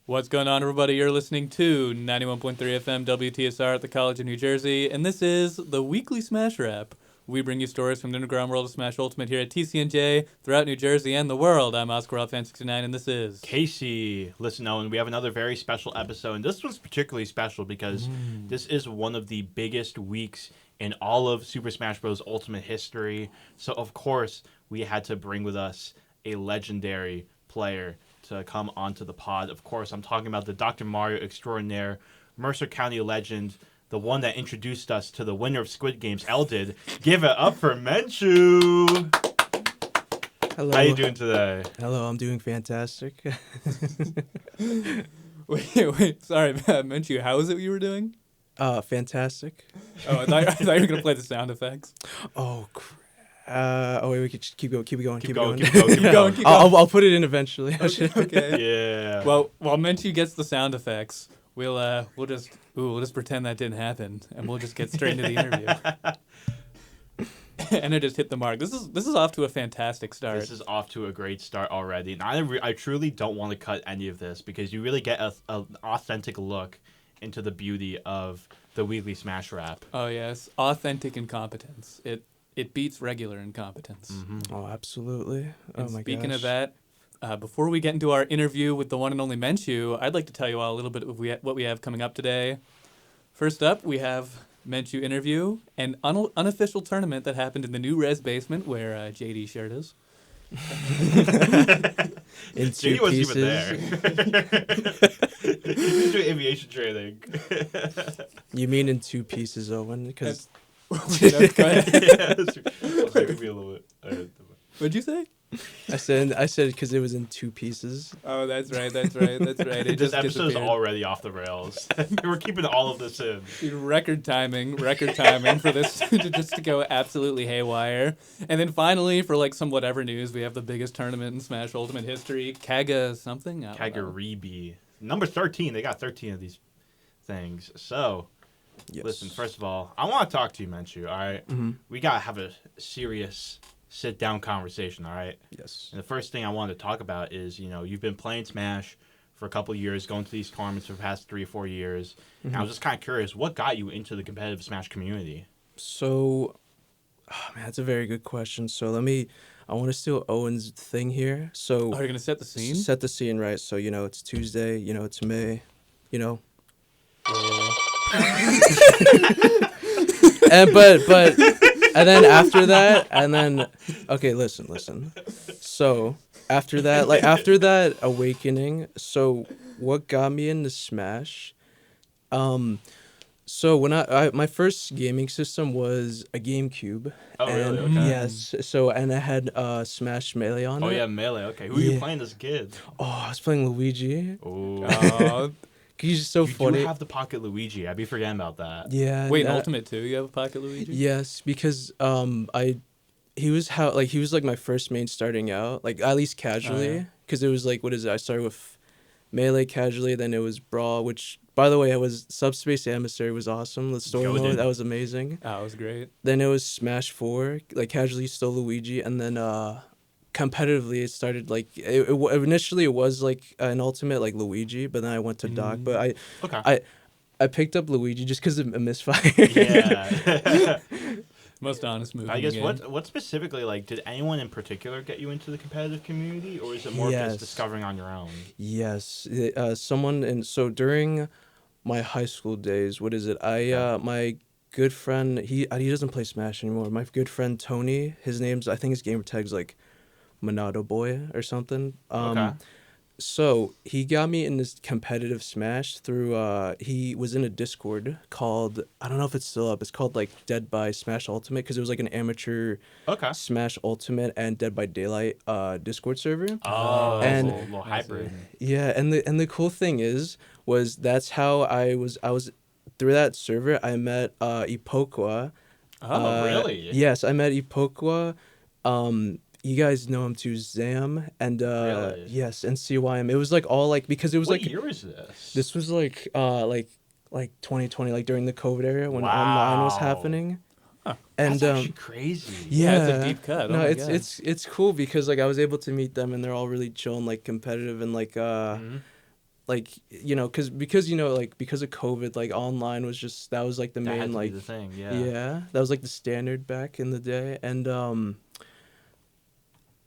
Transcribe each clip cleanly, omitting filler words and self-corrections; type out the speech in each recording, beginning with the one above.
What's going on, everybody? You're listening to 91.3 FM WTSR at the College of New Jersey, and this is the weekly Smash Wrap. We bring you stories from the underground world of Smash Ultimate here at TCNJ throughout New Jersey and the world. I'm Oscar Fan69, and this is Casey. Listen, Owen, we have another very special episode, and this one's particularly special because this is one of the biggest weeks in all of Super Smash Bros. Ultimate history. So, of course, we had to bring with us a legendary player to come onto the pod. Of course, I'm talking about the Dr. Mario extraordinaire, Mercer County legend, the one that introduced us to the winner of Squid Game's ELDID. Give it up for Menchu! Hello. How you doing today? Hello, I'm doing fantastic. Wait, sorry, Menchu, how is it you were doing? Fantastic. Oh, I thought you were going to play the sound effects. Oh, crap. Wait, we could just keep going. Keep going. I'll put it in eventually. Okay. Yeah. Well, while Menchu gets the sound effects, we'll just pretend that didn't happen, and we'll just get straight into the interview. And I just hit the mark. This is off to a fantastic start. This is off to a great start already. And I truly don't want to cut any of this because you really get an authentic look into the beauty of the weekly Smash Wrap. Oh yes, authentic incompetence. It beats regular incompetence. Mm-hmm. Oh, absolutely. And oh my speaking gosh. of that, before we get into our interview with the one and only Menchu, I'd like to tell you all a little bit of what we have coming up today. First up, we have Menchu interview, an unofficial tournament that happened in the new res basement where JD shared us. In JD two wasn't pieces. even there. He's doing aviation training. You mean in two pieces, Owen? Because Go ahead. Maybe a little bit. What'd you say? I said because it was in two pieces. Oh, that's right. It This just episode's disappeared. already off the rails. We're keeping all of this in. Record timing for this just to go absolutely haywire. And then finally, for like some whatever news, we have the biggest tournament in Smash Ultimate history, Kaga something. I don't know. Kagaribi. Number 13. They got 13 of these things. So, Yes. listen, first of all, I want to talk to you, Menchu, all right? Mm-hmm. We got to have a serious sit-down conversation, all right? Yes. And the first thing I wanted to talk about is, you've been playing Smash for a couple years, going to these tournaments for the past 3 or 4 years. And I was just kind of curious, what got you into the competitive Smash community? So, man, that's a very good question. So I want to steal Owen's thing here. So Oh, you're gonna set the scene? set the scene, right? So, it's Tuesday, it's May, and then after that, okay, listen. So after that awakening, so what got me into Smash? So when my first gaming system was a GameCube. Oh, and really? Okay. Yes. So and I had Smash Melee on it. Oh, yeah, Melee. Okay. Who are you Yeah. playing as a kid? Oh, I was playing Luigi. Oh. He's just so You funny. do have the Pocket Luigi. I'd be forgetting about that. Yeah. Wait, in Ultimate 2, you have a Pocket Luigi? Yes, because he was like my first main starting out, like at least casually, because it was like, what is it? I started with Melee casually, then it was Brawl, which by the way, it was Subspace Emissary was awesome. The story Goated. mode, that was amazing. Oh, it was great. Then it was Smash 4, like casually still Luigi, and then competitively it started like initially it was like an Ultimate like Luigi, but then I went to Doc, but Okay. I picked up Luigi just because of a misfire. Yeah. Most honest move. I in guess the game. what specifically, like, did anyone in particular get you into the competitive community, or is it more of Yes. just discovering on your own? Yes, so during my high school days, what is it? My good friend, he doesn't play Smash anymore. My good friend Tony, I think his gamer tag's like Monado Boy or something. Okay. So he got me in this competitive Smash through he was in a Discord called, I don't know if it's still up. It's called like Dead by Smash Ultimate, because it was like an amateur Okay. Smash Ultimate and Dead by Daylight Discord server. Oh, And- a little hybrid. Yeah, and the cool thing was that's how I was through that server I met Ipokwa. Oh, really? Yes, I met Ipokwa. You guys know him too, Zam, and Really? yes, and CYM. It was like all like, because it was What like, year is this? this was like 2020, like during the COVID era when online was Wow. happening. Huh. And That's actually crazy. yeah, it's a deep cut. Oh No, my it's God. it's cool because like I was able to meet them and they're all really chill and like competitive and like Mhm. like because like because of COVID, like online was just that was like the That main had to like be the thing. yeah, that was like the standard back in the day. And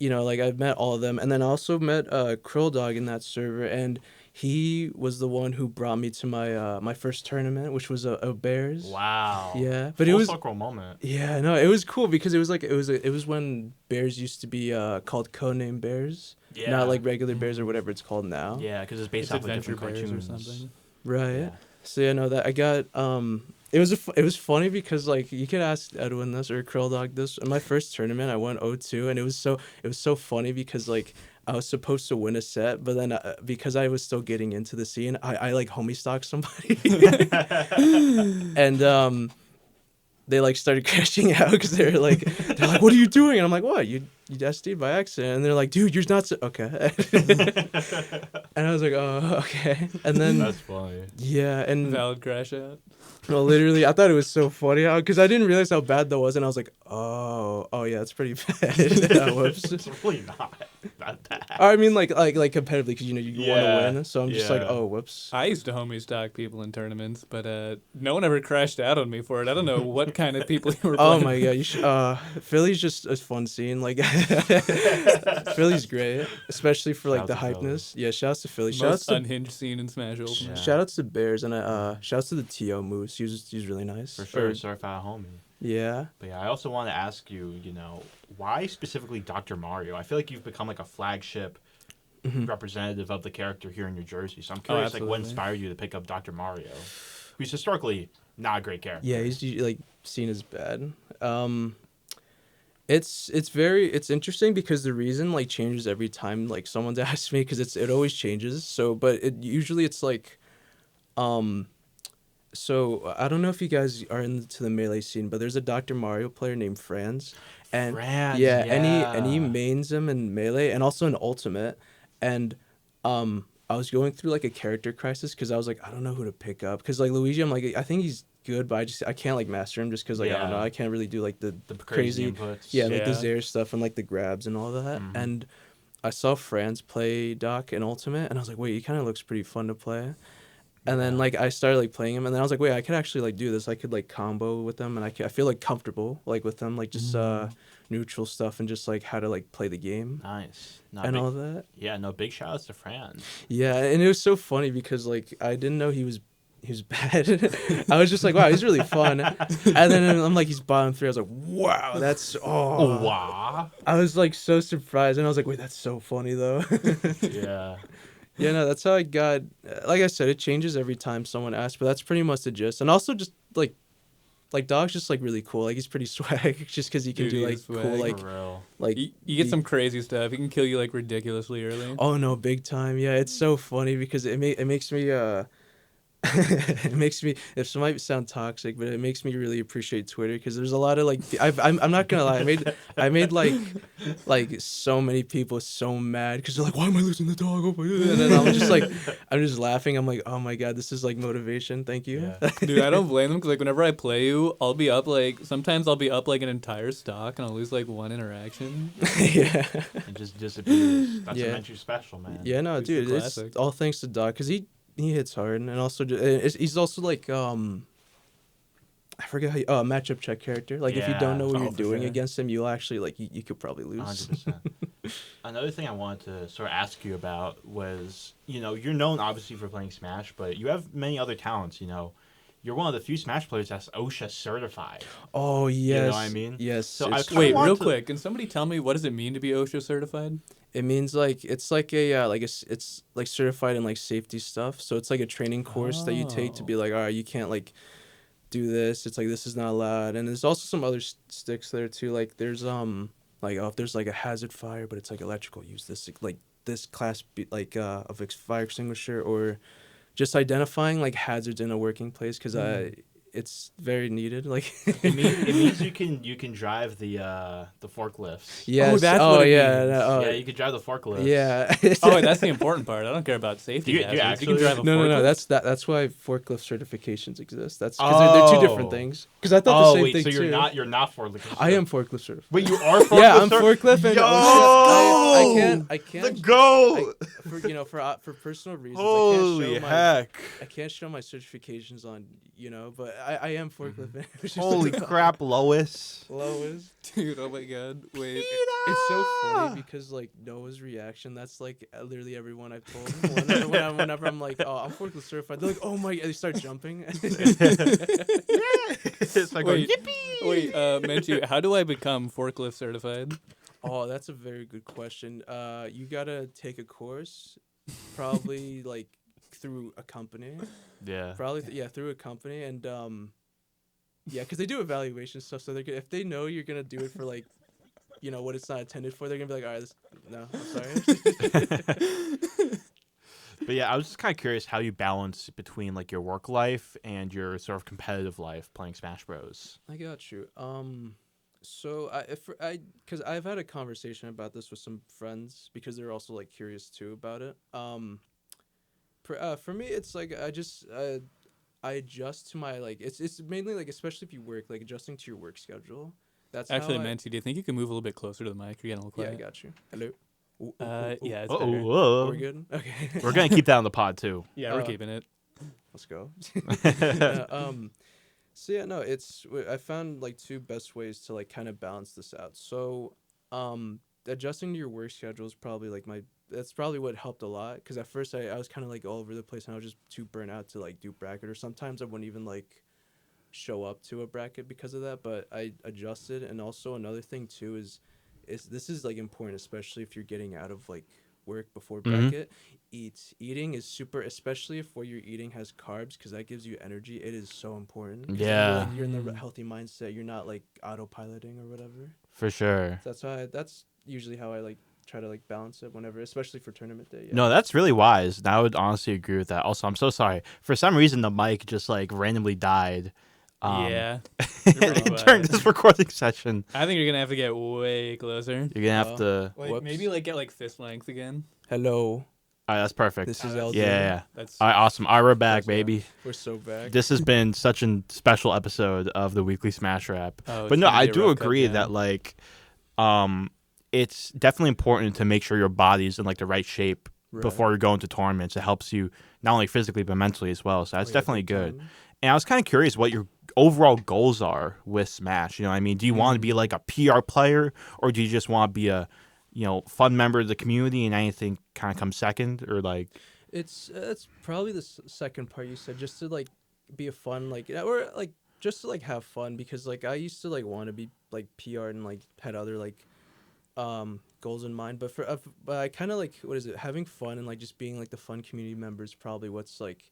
like I've met all of them, and then I also met Krill Dog in that server, and he was the one who brought me to my first tournament, which was a Bears. Wow. Yeah, but Full it was circle moment. yeah, no, it was cool because it was like it was when Bears used to be called Codename Bears, Yeah. not like regular Bears or whatever it's called now. Yeah, because it's based It's off like Adventure different Bears cartoons or something. Right. Yeah. So yeah, no, that I got it was funny because like you could ask Edwin this or Krill Dog this. In my first tournament, I won 0-2, and it was so funny because like I was supposed to win a set, but then because I was still getting into the scene, I like homie stalked somebody, and they like started crashing out because they're like what are you doing? And I'm like, what, you SD'd by accident. And they're like, dude, you're not okay. And I was like, oh, okay. And then That's funny. yeah, and Valid crash out. well, literally, I thought it was so funny because I didn't realize how bad that was, and I was like, oh yeah, it's pretty bad. Whoops. It's really not that bad. I mean, like competitively, because you want Yeah, to win. So I'm just like, yeah. oh, whoops. I used to homie stalk people in tournaments, but no one ever crashed out on me for it. I don't know what kind of people you were Oh playing. my god, you should. Philly's just a fun scene. Like, Philly's great, especially for like Shouts the to Philly. hypeness. Yeah, shouts to Philly. Shouts Most to unhinged scene in Smash Ultimate. Yeah. shout outs to Bears and shouts to the TO Moose. He's really nice. For sure, Or- certified homie. yeah. But yeah, I also want to ask you, why specifically Dr. Mario? I feel like you've become like a flagship representative of the character here in New Jersey. So I'm curious, like, what absolutely. inspired you to pick up Dr. Mario, who's historically not a great character. Yeah, he's like seen as bad. It's interesting because the reason like changes every time like someone's asked me because it always changes. So, but it usually it's like, so I don't know if you guys are into the Melee scene, but there's a Dr. Mario player named Franz, and Franz, yeah, and he yeah. mains him in Melee and also in Ultimate, and I was going through like a character crisis because I was like I don't know who to pick up because like Luigi I'm like I think he's good but I can't like master him just because like I don't Yeah. know I can't really do like the Crazy crazy inputs. yeah like the Yeah. Zaire stuff and like the grabs and all that Mhm. and I saw Franz play Doc in Ultimate and I was like wait he kind of looks pretty fun to play. And then Yeah. like I started like playing him, and then I was like, wait, I could actually like do this. I could like combo with them, and I feel like comfortable like with them, like just neutral stuff and just like how to like play the game Nice. No, and big, all that. Yeah, no, big shout outs to Franz. Yeah, and it was so funny because like I didn't know he was bad. I was just like, wow, he's really fun. And then I'm like, he's bottom 3. I was like, wow, that's Oh, wow. I was like so surprised, and I was like, wait, that's so funny though. Yeah. Yeah, no, that's how I got. Like I said, it changes every time someone asks, but that's pretty much the gist. And also, just like Dog's just like really cool. Like he's pretty swag, just because he can Dude, do he like is cool swag. like For real. like. You get some crazy stuff. He can kill you like ridiculously early. Oh no, big time! Yeah, it's so funny because it makes me it makes me it might sound toxic, but it makes me really appreciate Twitter because there's a lot of like I'm not gonna lie, I made like so many people so mad because they're like, why am I losing the dog? Oh my God. And then I'm just laughing. I'm like, oh my God, this is like motivation. Thank you. Yeah. Dude, I don't blame them because like whenever I play you, I'll be up like sometimes I'll be up like an entire stock and I'll lose like one interaction. Yeah. It just disappears. That's Yeah. what makes you special, man. Yeah, no, He's dude, the it's classic. all thanks to Doc because he hits hard and also he's also like I forget how matchup check character. Like if you don't know what Yeah. you're for doing sure. against him, you'll actually like you could probably lose. 100%. Another thing I wanted to sort of ask you about was, you're known obviously for playing Smash, but you have many other talents, You're one of the few Smash players that's OSHA certified. Oh yes. You know what I mean? Yes. So it's I true. Wait, want real to- quick, can somebody tell me what does it mean to be OSHA certified? It means like it's like a it's like certified in like safety stuff. So it's like a training course that you take to be like, all right, you can't like do this. It's like this is not allowed. And there's also some other sticks there too. Like there's like if there's like a hazard fire, but it's like electrical, use this like this class of fire extinguisher or just identifying like hazards in a working place because it's very needed. Like It means you can drive the forklifts. yes. that's oh what it yeah. means. Yeah, you can drive the forklifts. Yeah. Oh, wait, that's the important part. I don't care about safety Do you hazards. You actually? can drive a No. forklift? That's why forklift certifications exist. That's because they're two different Oh. things. Because I thought the same wait, thing so too. you're not forklift. I am forklift certified. Wait, you are forklift? Yeah, I'm forklift and Yo! I can't. The goat! For personal reasons, Holy heck! I can't show my certifications on, but I am forklift. It's just Holy crap, Lois. Lois. Dude, oh my god. Wait. It's so funny because like Noah's reaction. That's like literally everyone I've told. Whenever I'm like, oh, I'm forklift certified, they're like, oh my, they start jumping. It's like, Wait, yippee! wait, Menchu, how do I become forklift certified? Oh, that's a very good question. You gotta take a course, probably like through a company. Yeah. Probably through a company, and yeah, because they do evaluation stuff. So if they know you're gonna do it for like, what it's not intended for, they're gonna be like, all right, no, I'm sorry. But yeah, I was just kind of curious how you balance between like your work life and your sort of competitive life playing Smash Bros. I got you. So because I've had a conversation about this with some friends because they're also like curious too about it. For me, it's like I adjust to my like it's mainly like especially if you work like adjusting to your work schedule. That's Actually, how Menchu, do you think you can move a little bit closer to the mic? You're getting a little Yeah, I quiet. got you. Hello. Ooh, Yeah, it's Oh, better. Are we good? Okay. We're gonna keep that on the pod too. Yeah, we're keeping it. Let's go. So yeah, no, I found like two best ways to like kind of balance this out. So, adjusting to your work schedule is probably like that's probably what helped a lot. Cause at first I was kind of like all over the place and I was just too burnt out to like do bracket, or sometimes I wouldn't even like show up to a bracket because of that. But I adjusted, and also another thing too is this is like important, especially if you're getting out of like work before bracket. Eating is super, especially if what you're eating has carbs, because that gives you energy. It is so important. 'Cause Yeah. you're in the healthy mindset. You're not like autopiloting or whatever. For sure. So that's usually how I like try to like balance it whenever, especially for tournament day. Yeah. No, that's really wise. And I would honestly agree with that. Also, I'm so sorry. For some reason, the mic just like randomly died. Yeah. pretty quiet. During this recording session, I think you're gonna have to get way closer. you're gonna have to. Like Whoops. maybe like get like fist length again. Hello. All right, that's perfect. This is Yeah, LD. yeah. That's All right, awesome. All right, we're back, That's right. baby. We're so back. This has been such a special episode of the Weekly Smash Rap. Oh, But it's no, gonna I be a do rough cut agree down. that like, it's definitely important to make sure your body's in like the right shape Right. before you go into tournaments. It helps you not only physically but mentally as well. So that's Oh, yeah, definitely big good. time. And I was kind of curious what your overall goals are with Smash. You know what I mean? Do you want to be like a PR player, or do you just want to be a, fun member of the community and anything kind of comes second, or like? It's probably the second part you said, just to like be a fun like, or like just to like have fun, because like I used to like want to be like PR and like had other like goals in mind, but but I kind of like, what is it, having fun and like just being like the fun community member is probably what's like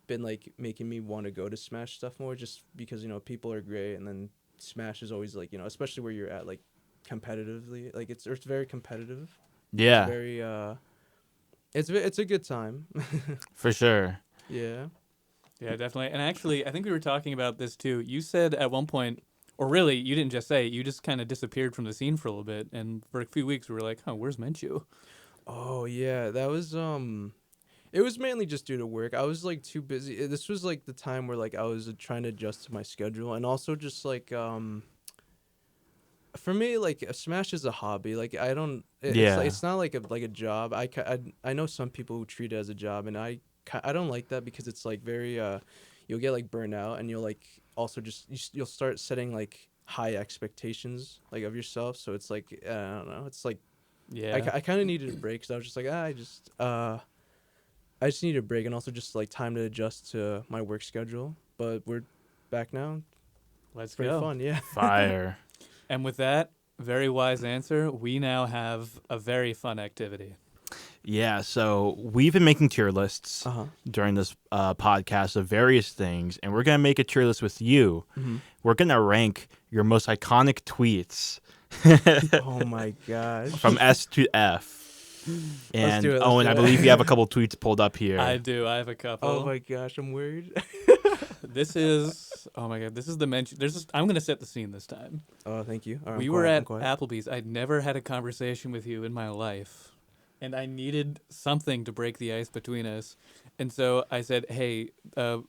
been like making me want to go to Smash stuff more, just because people are great, and then Smash is always like especially where you're at like competitively, like it's very competitive. Yeah, It's very it's a good time. for sure. Yeah. Yeah, definitely. And actually, I think we were talking about this too. You said at one point, or really, you didn't just say it, you just kind of disappeared from the scene for a little bit. And for a few weeks, we were like, where's Menchu? Oh yeah, that was it was mainly just due to work. I was like too busy. This was like the time where like I was trying to adjust to my schedule, and also just like for me, like Smash is a hobby. Like I don't. Yeah. It's not like a job. I know some people who treat it as a job, and I don't like that, because it's like very you'll get like burnt out, and you'll like also just you'll start setting like high expectations like of yourself. So it's like I don't know. It's like Yeah. I kind of needed a break, so I was just like I just need a break, and also just like time to adjust to my work schedule. But we're back now. Let's Pretty go. fun, yeah. Fire. And with that very wise answer, we now have a very fun activity. Yeah, so we've been making tier lists Uh huh. during this podcast of various things, and we're gonna make a tier list with you. Mm-hmm. We're gonna rank your most iconic tweets Oh my gosh. from S to F. And do it, let's Owen, do I it. believe you have a couple tweets pulled up here. I do. I have a couple. Oh my gosh, I'm worried. this is oh my god, this is the Menchu. I'm gonna set the scene this time. Oh, thank you. All right, We I'm were quiet, I'm at quiet. Applebee's. I'd never had a conversation with you in my life, and I needed something to break the ice between us. And so I said, "Hey,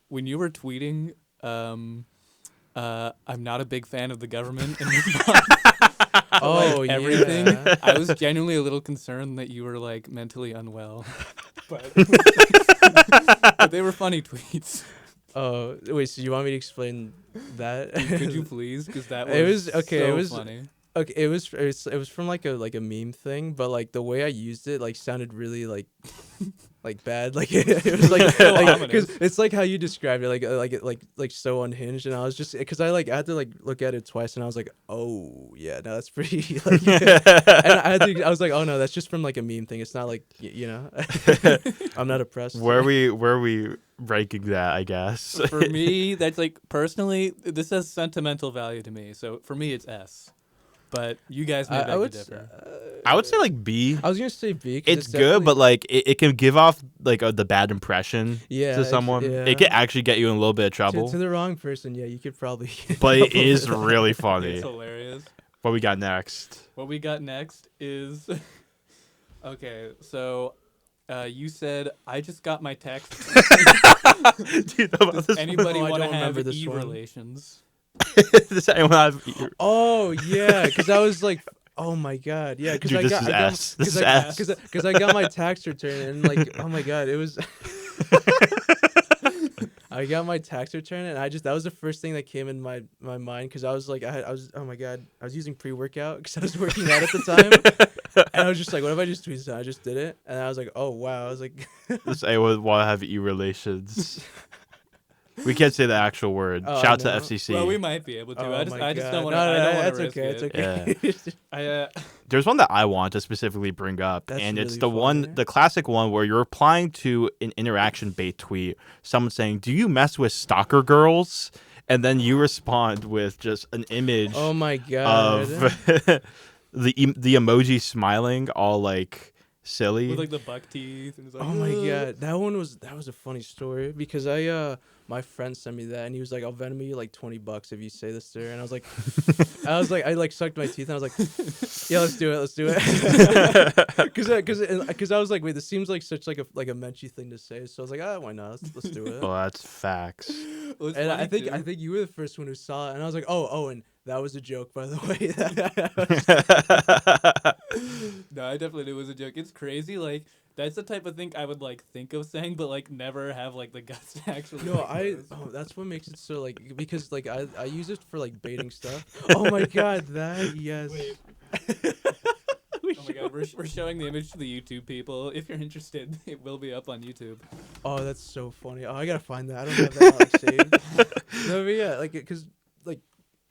when you were tweeting, I'm not a big fan of the government." In response to, Oh, everything, yeah. I was genuinely a little concerned that you were like mentally unwell, but but they were funny tweets. Oh, wait. So you want me to explain that? Could you please? Because that was It was okay. so It was funny. okay. It was from like a meme thing, but like the way I used it like sounded really like bad. Like it was like So because ominous. it's like how you described it, like so unhinged. And I was just because I had to like look at it twice, and I was like, oh yeah, no, that's pretty. Like, and I was like, oh no, that's just from like a meme thing. It's not like you know, I'm not oppressed. Where we ranking that, I guess. For me, that's like personally, this has sentimental value to me. So for me, it's S. But you guys may I beg to would differ. I would say like B. I was gonna say B. 'Cause It's good, definitely- but like it can give off like the bad impression Yeah, to someone. yeah. It could actually get you in a little bit of trouble. to the wrong person, yeah, you could probably. But it is really funny. It's hilarious. What we got next? What we got next is okay. So you said I just got my text. Do you know about Does anybody Oh, I want to don't have remember this one. relations? Does anyone have? Oh yeah, because I was like, oh my god, yeah, because Dude, I this got, is I got, S. This cause is I, S. Because I got my tax return and like, oh my god, it was. I got my tax return and that was the first thing that came in my mind because I was like I was oh my god I was using pre-workout because I was working out at the time and I was just like what if I just tweeted it? I just did it and I was like oh wow I was like Does anyone want to have relations? We can't say the actual word. Oh, Shout no. to FCC. Well, we might be able to. oh I just my don't God. want to. No, I don't want that's to risk okay. it. It's okay. I There's one that I want to specifically bring up, That's and it's really the one, funny. the classic one where you're replying to an interaction bait tweet, someone saying, "Do you mess with stalker girls?" And then you respond with just an image Oh my god. of the emoji smiling, all like silly. with like the buck teeth. And it's like, Oh my god, that was a funny story because my friend sent me that and he was like, I'll Venmo you like $20 if you say this to her, and I was like, I like sucked my teeth and I was like, yeah, let's do it, because I was like, wait, this seems like such like a Menchu thing to say, so I was like, why not, let's do it. Oh, that's facts. Well, it's And funny, too. I think you were the first one who saw it, and I was like, oh, and that was a joke, by the way. No, I definitely knew it was a joke. It's crazy. Like that's the type of thing I would like think of saying, but like never have like the guts to actually. No, like, those. that's what makes it so like because like I use it for like baiting stuff. Oh my god, that yes. Wait. Oh my god, we're showing the image to the YouTube people. If you're interested, it will be up on YouTube. Oh, that's so funny. Oh, I gotta find that. I don't have that like, saved. No, but yeah, like because like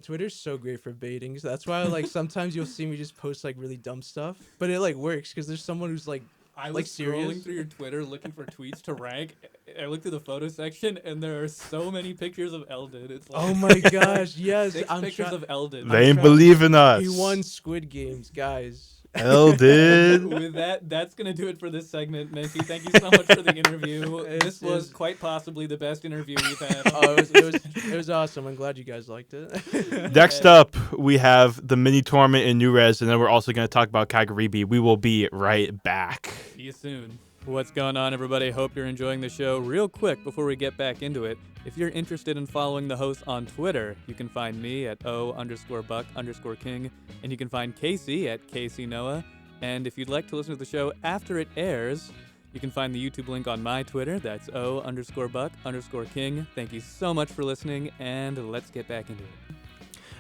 Twitter's so great for baiting. So that's why like sometimes you'll see me just post like really dumb stuff, but it like works because there's someone who's like. I was Like, scrolling serious? through your Twitter looking for tweets to rank. I looked through the photo section, and there are so many pictures of Eldid. It's like Oh my gosh, yes. 6 I'm pictures try- of Eldid. They ain't trying- believe in us. He won Squid Games, guys. ELDID. With that, that's gonna do it for this segment, Menchu. Thank you so much for the interview. This was it's- quite possibly the best interview we've had. Oh, it was awesome. I'm glad you guys liked it. Next up, we have the mini tournament in New Res, and then we're also going to talk about Kagaribi. We will be right back. See you soon. What's going on, everybody? Hope you're enjoying the show. Real quick, before we get back into it, if you're interested in following the host on Twitter, you can find me at O_Buck_King, and you can find Casey at CaseyNoah. And if you'd like to listen to the show after it airs, you can find the YouTube link on my Twitter. That's O_Buck_King. Thank you so much for listening, and let's get back into it.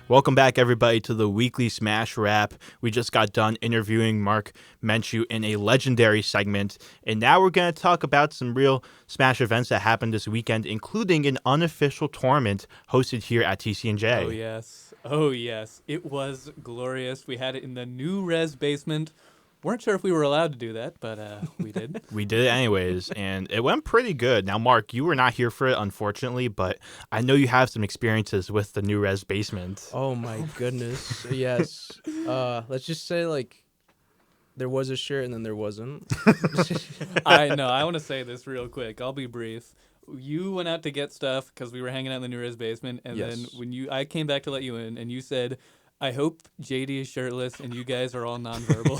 Welcome back, everybody, to the weekly Smash Wrap. We just got done interviewing Mark Menchu in a legendary segment, and now we're going to talk about some real Smash events that happened this weekend, including an unofficial tournament hosted here at TCNJ. Oh, yes. Oh, yes. It was glorious. We had it in the new res basement. Weren't sure if we were allowed to do that, but we did. We did it anyways, and it went pretty good. Now, Mark, you were not here for it, unfortunately, but I know you have some experiences with the new res basement. Oh my goodness. Yes. Let's just say like there was a shirt and then there wasn't. I know. I want to say this real quick. I'll be brief. you went out to get stuff because we were hanging out in the New Res basement, and then Yes. when I came back to let you in, and you said, "I hope JD is shirtless and you guys are all nonverbal."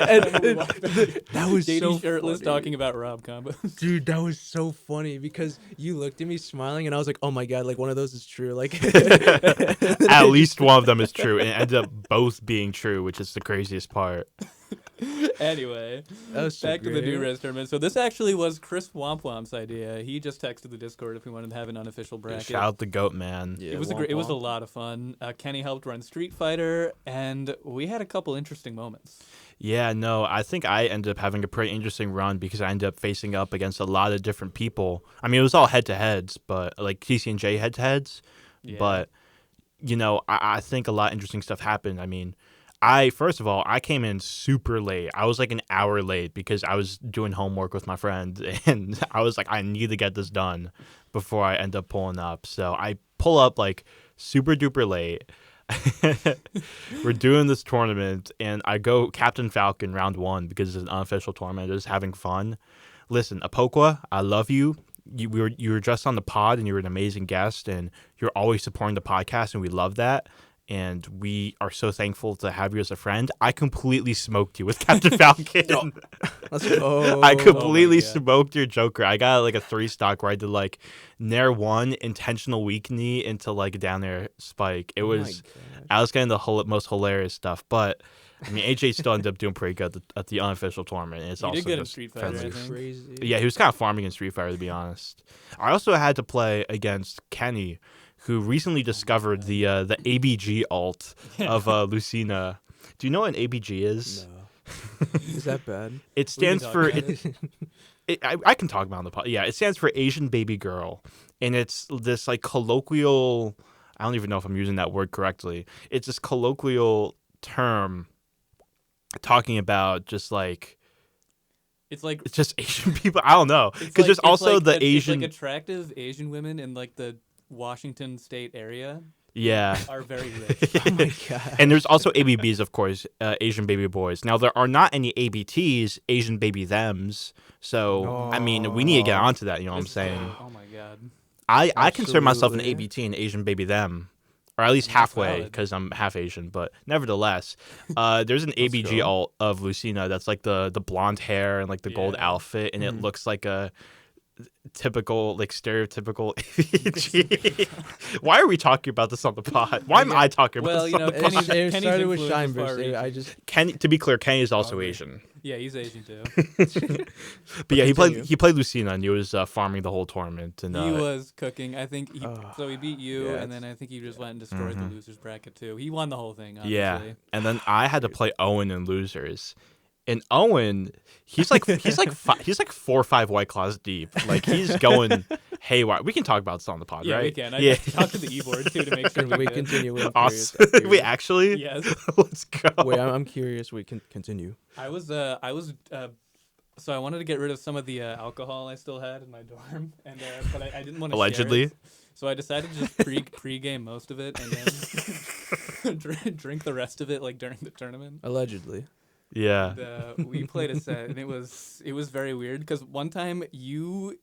And we walked back. That was JD so shirtless funny. talking about Rob combos. Dude, that was so funny because you looked at me smiling and I was like, oh my god, like one of those is true. Like At least one of them is true, and it ended up both being true, which is the craziest part. Anyway, That was so back to the New great. Res tournament. So this actually was Chris Wompwomp's idea. He just texted the Discord if we wanted to have an unofficial bracket. Shout out the goat man. Yeah, It was womp it was a womp. lot of fun. Kenny helped run Street Fighter, and we had a couple interesting moments. Yeah, no, I think I ended up having a pretty interesting run because I ended up facing up against a lot of different people. I mean, it was all head-to-heads, but like TC&J head-to-heads. Yeah. But, I think a lot of interesting stuff happened. I mean, first of all, I came in super late. I was like an hour late because I was doing homework with my friend, and I was like, I need to get this done before I end up pulling up. So I pull up like super duper late. We're doing this tournament, and I go Captain Falcon round 1 because it's an unofficial tournament. Just having fun. Listen, Apokwa, I love you. You were just on the pod, and you were an amazing guest, and you're always supporting the podcast, and we love that. And we are so thankful to have you as a friend. I completely smoked you with Captain Falcon. Let's go. I completely God. smoked your Joker. I got like a 3 stock where I did like Nair 1 intentional weak knee into like down air spike. It Oh my was gosh. I was getting the most hilarious stuff, but I mean AJ still ended up doing pretty good at the unofficial tournament. It's He also did good in just Street Fighter, friendly. I think. Crazy. Yeah, he was kind of farming in Street Fighter, to be honest. I also had to play against Kenny, who recently discovered the ABG alt of Lucina. Do you know what an ABG is? No. Is that bad? It stands talk for about I can talk about it on the pod. Yeah, it stands for Asian baby girl, and it's this like colloquial. I don't even know if I'm using that word correctly. It's this colloquial term talking about just like It's like it's just Asian people. I don't know it's because there's it's also like the it's Asian. like attractive Asian women in like the Washington State area Yeah. are very rich. Oh my god. And there's also ABBs, of course, Asian baby boys. Now, there are not any ABTs, Asian baby thems. So, I mean, we need to get onto that, you know what I'm This is saying? true. Oh my god. I consider myself an Absolutely. ABT, an Asian baby them. Or at least That's halfway, valid. because I'm half Asian. But nevertheless, there's an ABG go. alt of Lucina that's like the blonde hair and like the gold Yeah. outfit. And it Mhm. looks like a typical, like stereotypical ABG. Why are we talking about this on the pod? Why am I talking about Well, this you on know, the It, pod? Kenny's- it Kenny's started with influence is Shineburst. far-reaching. I just Kenny, to be clear, Kenny is also Okay. Asian. Yeah, he's Asian too. But yeah, he Continue. played Lucina and he was farming the whole tournament. And He was cooking. I think so. He beat you, yeah, and then I think he just went and destroyed Mhm. the losers bracket too. He won the whole thing. Obviously. yeah, and then I had to play Owen in losers. And Owen, he's like 4 or 5 White Claws deep. Like he's going haywire. We can talk about this on the pod, Yeah, right? we can. I Yeah. talked to the e-board too to make sure we we did. continue. I'm Awesome. curious. I'm Wait, curious. actually, Yes, let's go. Wait, I'm curious. We can continue. I was. So I wanted to get rid of some of the alcohol I still had in my dorm, and but I didn't want to Allegedly. So I decided to just pre-game most of it, and then drink the rest of it like during the tournament. Allegedly. Yeah. And, we played a set, and it was very weird because one time you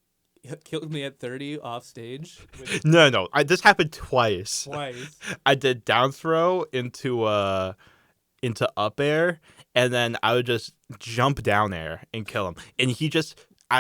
killed me at 30 off stage with No. This happened twice. twice. I did down throw into up air, and then I would just jump down air and kill him. And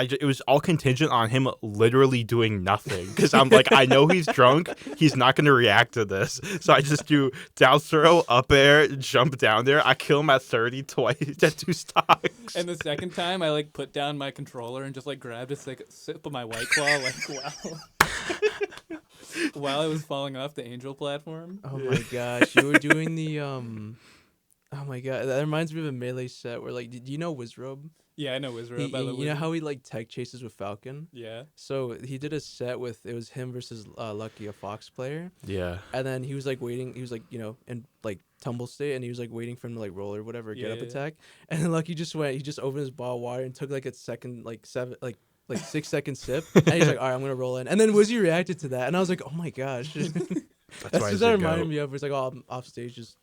it was all contingent on him literally doing nothing because I'm like, I know he's drunk. He's not going to react to this. So I just do down throw, up air, jump down there. I kill him at 30 twice at 2 stocks. And the second time, I like put down my controller and just like grabbed a sip of my White Claw while I was falling off the Angel platform. Oh my gosh, you were doing the Oh my god, that reminds me of a melee set where like, do you know Wizrobe? Yeah, I know Wizard. You know how he like tech chases with Falcon? Yeah. So he did a set with it was him versus Lucky, a Fox player, Yeah. and then he was like waiting. He was like in like tumble state, and he was like waiting for him to like roll or whatever, get up Yeah. attack, and then Lucky just went. He just opened his ball of water and took like a second, like 6 second sip, and he's like, all right, I'm gonna roll in. And then Wizzy reacted to that, and I was like, oh my gosh. That's That's why just he's that a reminded goat. me of. It's like, oh, I'm off stage just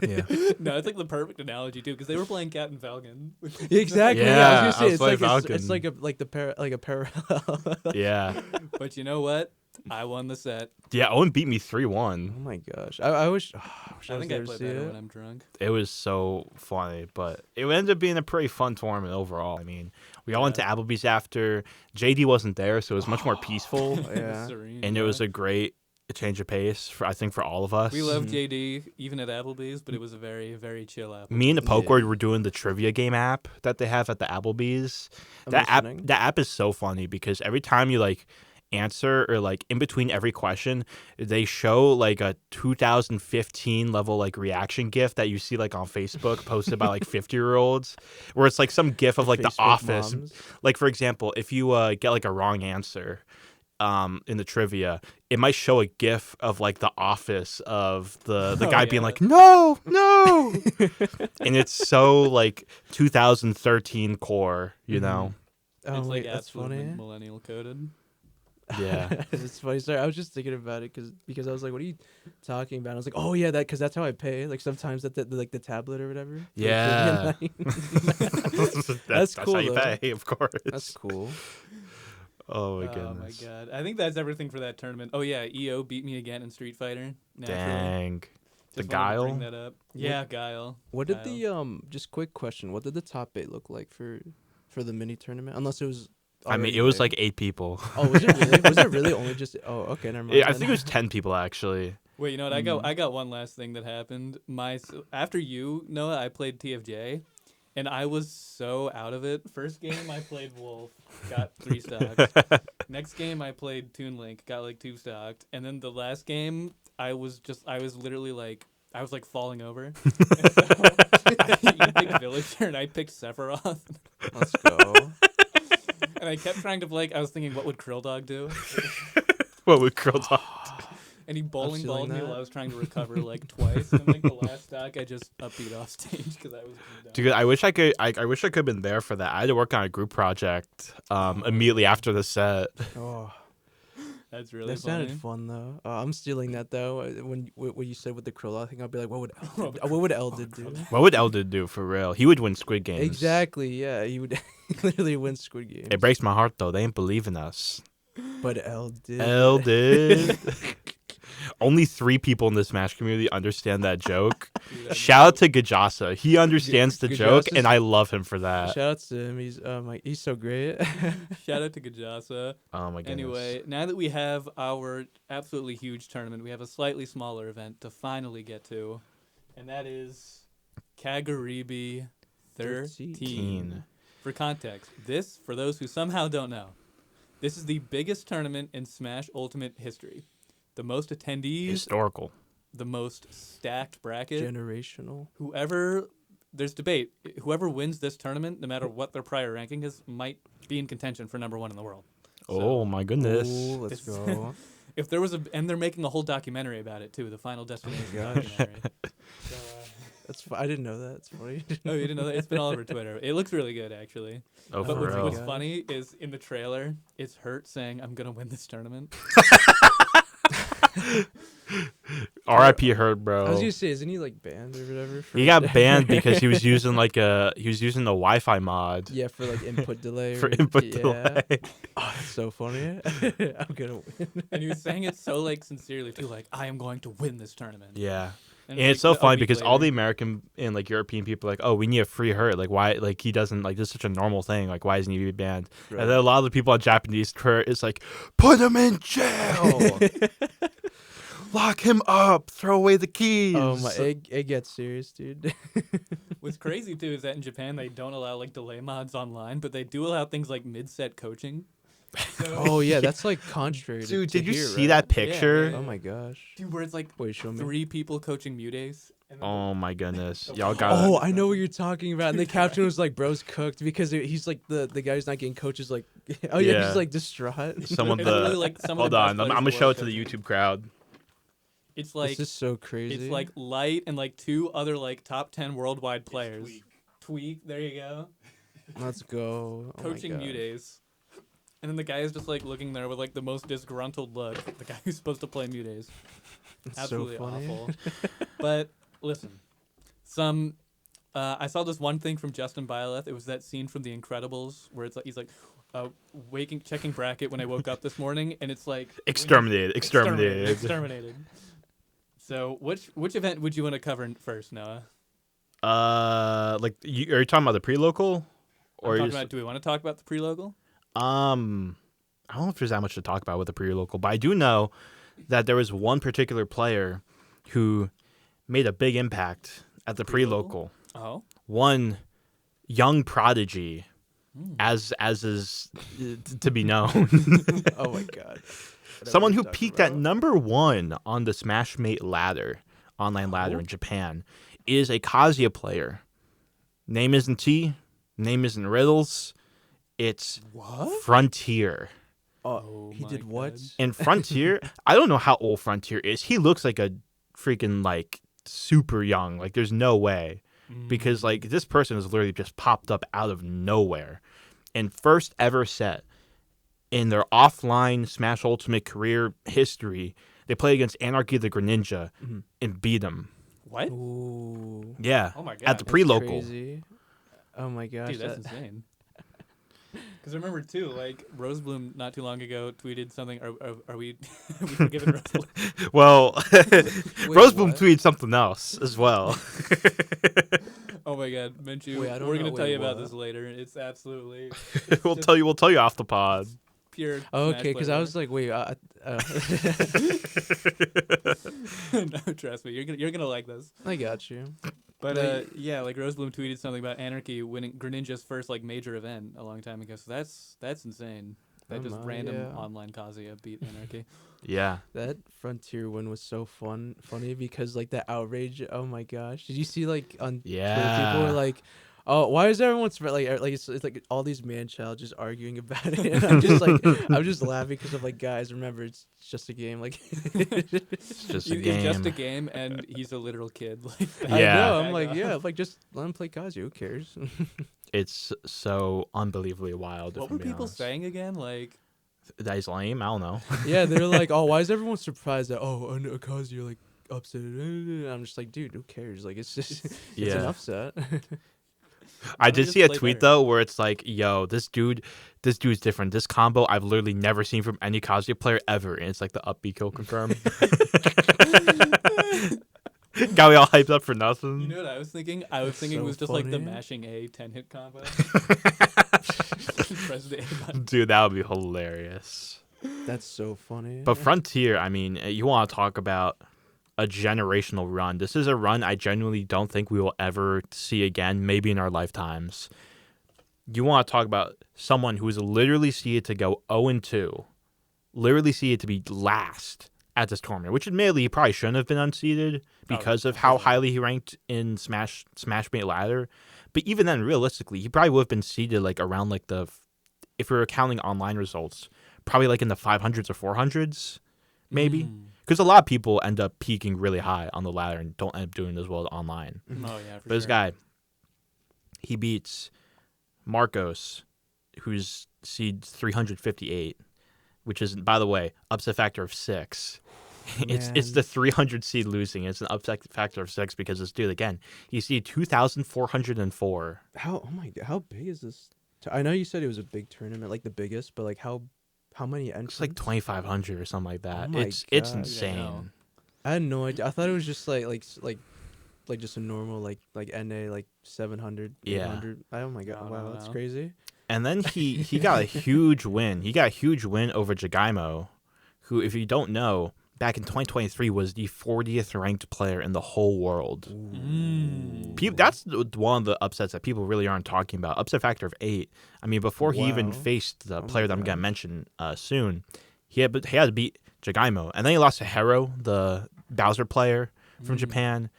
Yeah. No, it's like the perfect analogy too, because they were playing Cat and Falcon. Exactly. Yeah, I was gonna say I was it's playing like Falcon. like a parallel. Yeah. But you know what? I won the set. Yeah, Owen beat me Oh 3-1. my gosh. I wish. I wish I was think there I to play see better it. when I'm drunk. It was so funny, but it ended up being a pretty fun tournament overall. I mean, we all went to Yeah. Applebee's after. JD wasn't there, so it was much more peaceful, It was Yeah. serene, and it yeah. was a great change of pace, for, I think, for all of us. We love Mhm. JD even at Applebee's, but it was a very, very chill Applebee's. Me and the Yeah. Pokeroid were doing the trivia game app that they have at the Applebee's. I'm That listening. app is so funny because every time you like answer or like in between every question, they show like a 2015 level like reaction gif that you see like on Facebook posted by like 50-year-olds, where it's like some gif of like The Facebook Office. moms. Like for example, if you get like a wrong answer in the trivia, it might show a gif of like The Office of the Oh, guy being yeah. like no and it's so like 2013 core, you know. Oh It's like wait, that's absolute funny. millennial coded. Yeah. It's funny. Sorry, I was just thinking about it because I was like, "What are you talking about?" I was like, "Oh yeah, that because that's how I pay. Like sometimes like the tablet or whatever." for Yeah. trivia night. That's cool, how you though. pay, of course. That's cool. Oh my Oh goodness. my god. I think that's everything for that tournament. Oh yeah, EO beat me again in Street Fighter. Naturally. Dang. The Just wanted to bring Guile? that up. Yeah, Guile. What did Guile. the just quick question? What did the top 8 look like for the mini tournament? Unless it was. I mean, already it was there. like 8 people. Oh, was it really? Was it really only just? Oh, okay, never mind. I then. think it was 10 people actually. Wait, you know what? I got one last thing that happened. After you, Noah, I played TFJ, and I was so out of it. First game I played Wolf, got 3 stocks. Next game I played Toon Link, got like 2 stocked, and then the last game I was literally like I was like falling over. You picked Villager and I picked Sephiroth, Let's go. and I kept trying to I was thinking, what would Krill Dog do? What would Curl Dog? And he bowling feeling balled me that. while I was trying to recover like twice. And like the last stock, I just upbeat off stage because I was down. Dude, I wish I could. I wish I could have been there for that. I had to work on a group project immediately after the set. Oh, That's really that funny. sounded fun though. I'm stealing that though. When what you said with the Krill, I think I'll be like, what would Eldid do? What would Eldid do for real? He would win Squid Games. Exactly. Yeah, he would literally win Squid Games. It breaks my heart though. They ain't believe in us. But Eldid. Eldid. Only 3 people in the Smash community understand that joke. Dude, I Shout out to Gajasa. He understands the joke, Gajasa's- and I love him for that. Shout out to him. He's so great. Shout out to Gajasa. Oh my goodness. Anyway, now that we have our absolutely huge tournament, we have a slightly smaller event to finally get to, and that is Kagaribi 13. For context, this, for those who somehow don't know, this is the biggest tournament in Smash Ultimate history. The most attendees, Historical. the most stacked bracket. Generational. There's debate. Whoever wins this tournament, no matter what their prior ranking is, might be in contention for #1 in the world. Oh my goodness. Ooh, let's It's- go. If there was and they're making a whole documentary about it too, the Final Destination gosh. documentary. So, I didn't know that. It's funny. oh, you didn't know that? It's been all over Twitter. It looks really good, actually. Oh, But for what's real. God. funny is in the trailer, it's Hurt saying, "I'm gonna win this tournament." R.I.P. Hurt, I was bro. gonna say, isn't he like banned or whatever? He got banned because he was using the Wi-Fi mod Yeah, for like input delay. for or- input yeah. delay. Oh, that's so funny. I'm gonna win. And he was saying it so like sincerely too, like, "I am going to win this tournament." Yeah. And like, it's so a funny week because all the later- American and like European people are like, oh, we need a free Hurt. Like, why? Like, he doesn't like this is such a normal thing. Like, why isn't he banned? Right. And then a lot of the people on Japanese Twitter is like, put him in jail, lock him up, throw away the keys. Oh my, it gets serious, dude. What's crazy too is that in Japan they don't allow like delay mods online, but they do allow things like mid-set coaching. So, Oh yeah, that's like contrary. Dude, to did you here, see right? that picture? yeah. Oh my gosh. dude, where it's like Wait, show me. 3 people coaching Mute Ace. And then Oh my goodness, Oh, y'all got. Oh, I know what you're talking about. And the captain was like, "Bro's cooked," because he's like the guy who's not getting coaches. Like, oh yeah, Yeah. he's like distraught. Some of It's literally the. like some of Hold the best on, I'm players in gonna the show world it to the coaching. YouTube crowd. It's like This is so crazy. it's like Light and like 2 other like top 10 worldwide players. Tweak, there you go. Let's go. Oh my Coaching God. Mute Ace. And then the guy is just like looking there with like the most disgruntled look. The guy who's supposed to play Mute Ace. It's Absolutely so funny. awful. But listen, Some I saw this one thing from Justin Bioleth. It was that scene from The Incredibles where it's like he's like checking bracket when I woke up this morning, and it's like Exterminated. exterminated. So which event would you want to cover first, Noah? Like are you talking about the pre-local? Or do we want to talk about the pre-local? I don't know if there's that much to talk about with the pre-local, but I do know that there was one particular player who made a big impact at the pre-local. Oh. One young prodigy, as is to be known. Oh my god. Someone who peaked at number 1 on the Smashmate ladder, online ladder in Japan, is a Kazuya player. Name isn't T. Name isn't Riddles. It's What? Frontier. Oh, he did what? And Frontier, I don't know how old Frontier is. He looks like a freaking like super young. Like there's no way. Because like this person has literally just popped up out of nowhere. And first ever set in their offline Smash Ultimate career history, they played against Anarchy the Greninja and beat him. What? Ooh. Yeah. Oh my god. At the pre-local. Crazy. Oh my gosh. Dude, that's insane. Because remember too, like Rosebloom not too long ago tweeted something. Are we forgiving Rosebloom? Well, Rosebloom what? tweeted something else as well. Oh my god, Menchu. Wait, I don't we're know. gonna tell you about What? this later. It's absolutely We'll tell you off the pod. pure. Oh, Smash okay, because player I was like, wait. no, trust me, you're gonna like this. I got you. But yeah, like Rosebloom tweeted something about Anarchy winning Greninja's first like major event a long time ago. So that's insane. That just random online Kazuya beat Anarchy. Yeah. That Frontier win was so funny because like that outrage. Oh my gosh! Did you see like on Twitter people were like, "Oh, why is everyone it's like all these man-child just arguing about it?" And I'm just laughing because I'm like, guys, remember it's just a game. Like It's just a game. It's just a game, and he's a literal kid. Like I Yeah. know. I'm like, yeah, like just let him play Kazuya. Who cares? It's so unbelievably wild. What if were I'm being people honest. saying again? Like, That he's lame? I don't know. Yeah, they're like, oh, why is everyone surprised that Kazuya like upset? I'm just like, dude, who cares? Like, it's just it's Yeah. an upset. I Why did just see a play tweet better? though where it's like, "Yo, this dude's different. This combo I've literally never seen from any Kazuya player ever." And it's like the up B kill confirm. Got me all hyped up for nothing. you know what I was thinking? I was thinking it So was just like the funny. mashing A 10-hit combo. Press the A button. Dude, that would be hilarious. That's so funny. But Frontier, I mean, you want to talk about a generational run. This is a run I genuinely don't think we will ever see again, maybe in our lifetimes. You want to talk about someone who's literally seeded to go 0-2, literally seeded to be last at this tournament, which admittedly he probably shouldn't have been unseeded because of how highly he ranked in Smashmate ladder. But even then, realistically, he probably would have been seeded like around like if we were counting online results, probably like in the 500s or 400s, maybe. Because a lot of people end up peaking really high on the ladder and don't end up doing as well online. Oh yeah, for But this sure. guy, he beats Marcos, who's seed 358, which is, by the way, upset factor of 6. It's the 300 seed losing. It's an upset factor of 6 because this dude, again, he's seed 2,404. oh my god, how big is this? I know you said it was a big tournament, like the biggest, but like how many entrants? It's like 2,500 or something like that. Oh my It's God. Yeah, insane. I had no idea. I thought it was just like just a normal like NA like 700, Yeah. 800. Oh my god, wow, that's Wow. crazy. And then he got a huge win. He got a huge win over Jagaimo, who, if you don't know, back in 2023 was the 40th ranked player in the whole world. That's one of the upsets that people really aren't talking about. Upset factor of 8. I mean, before he even Wow. faced the my player that I'm going to God. mention soon, he had to beat Jagaimo. And then he lost to Hero, the Bowser player from Japan.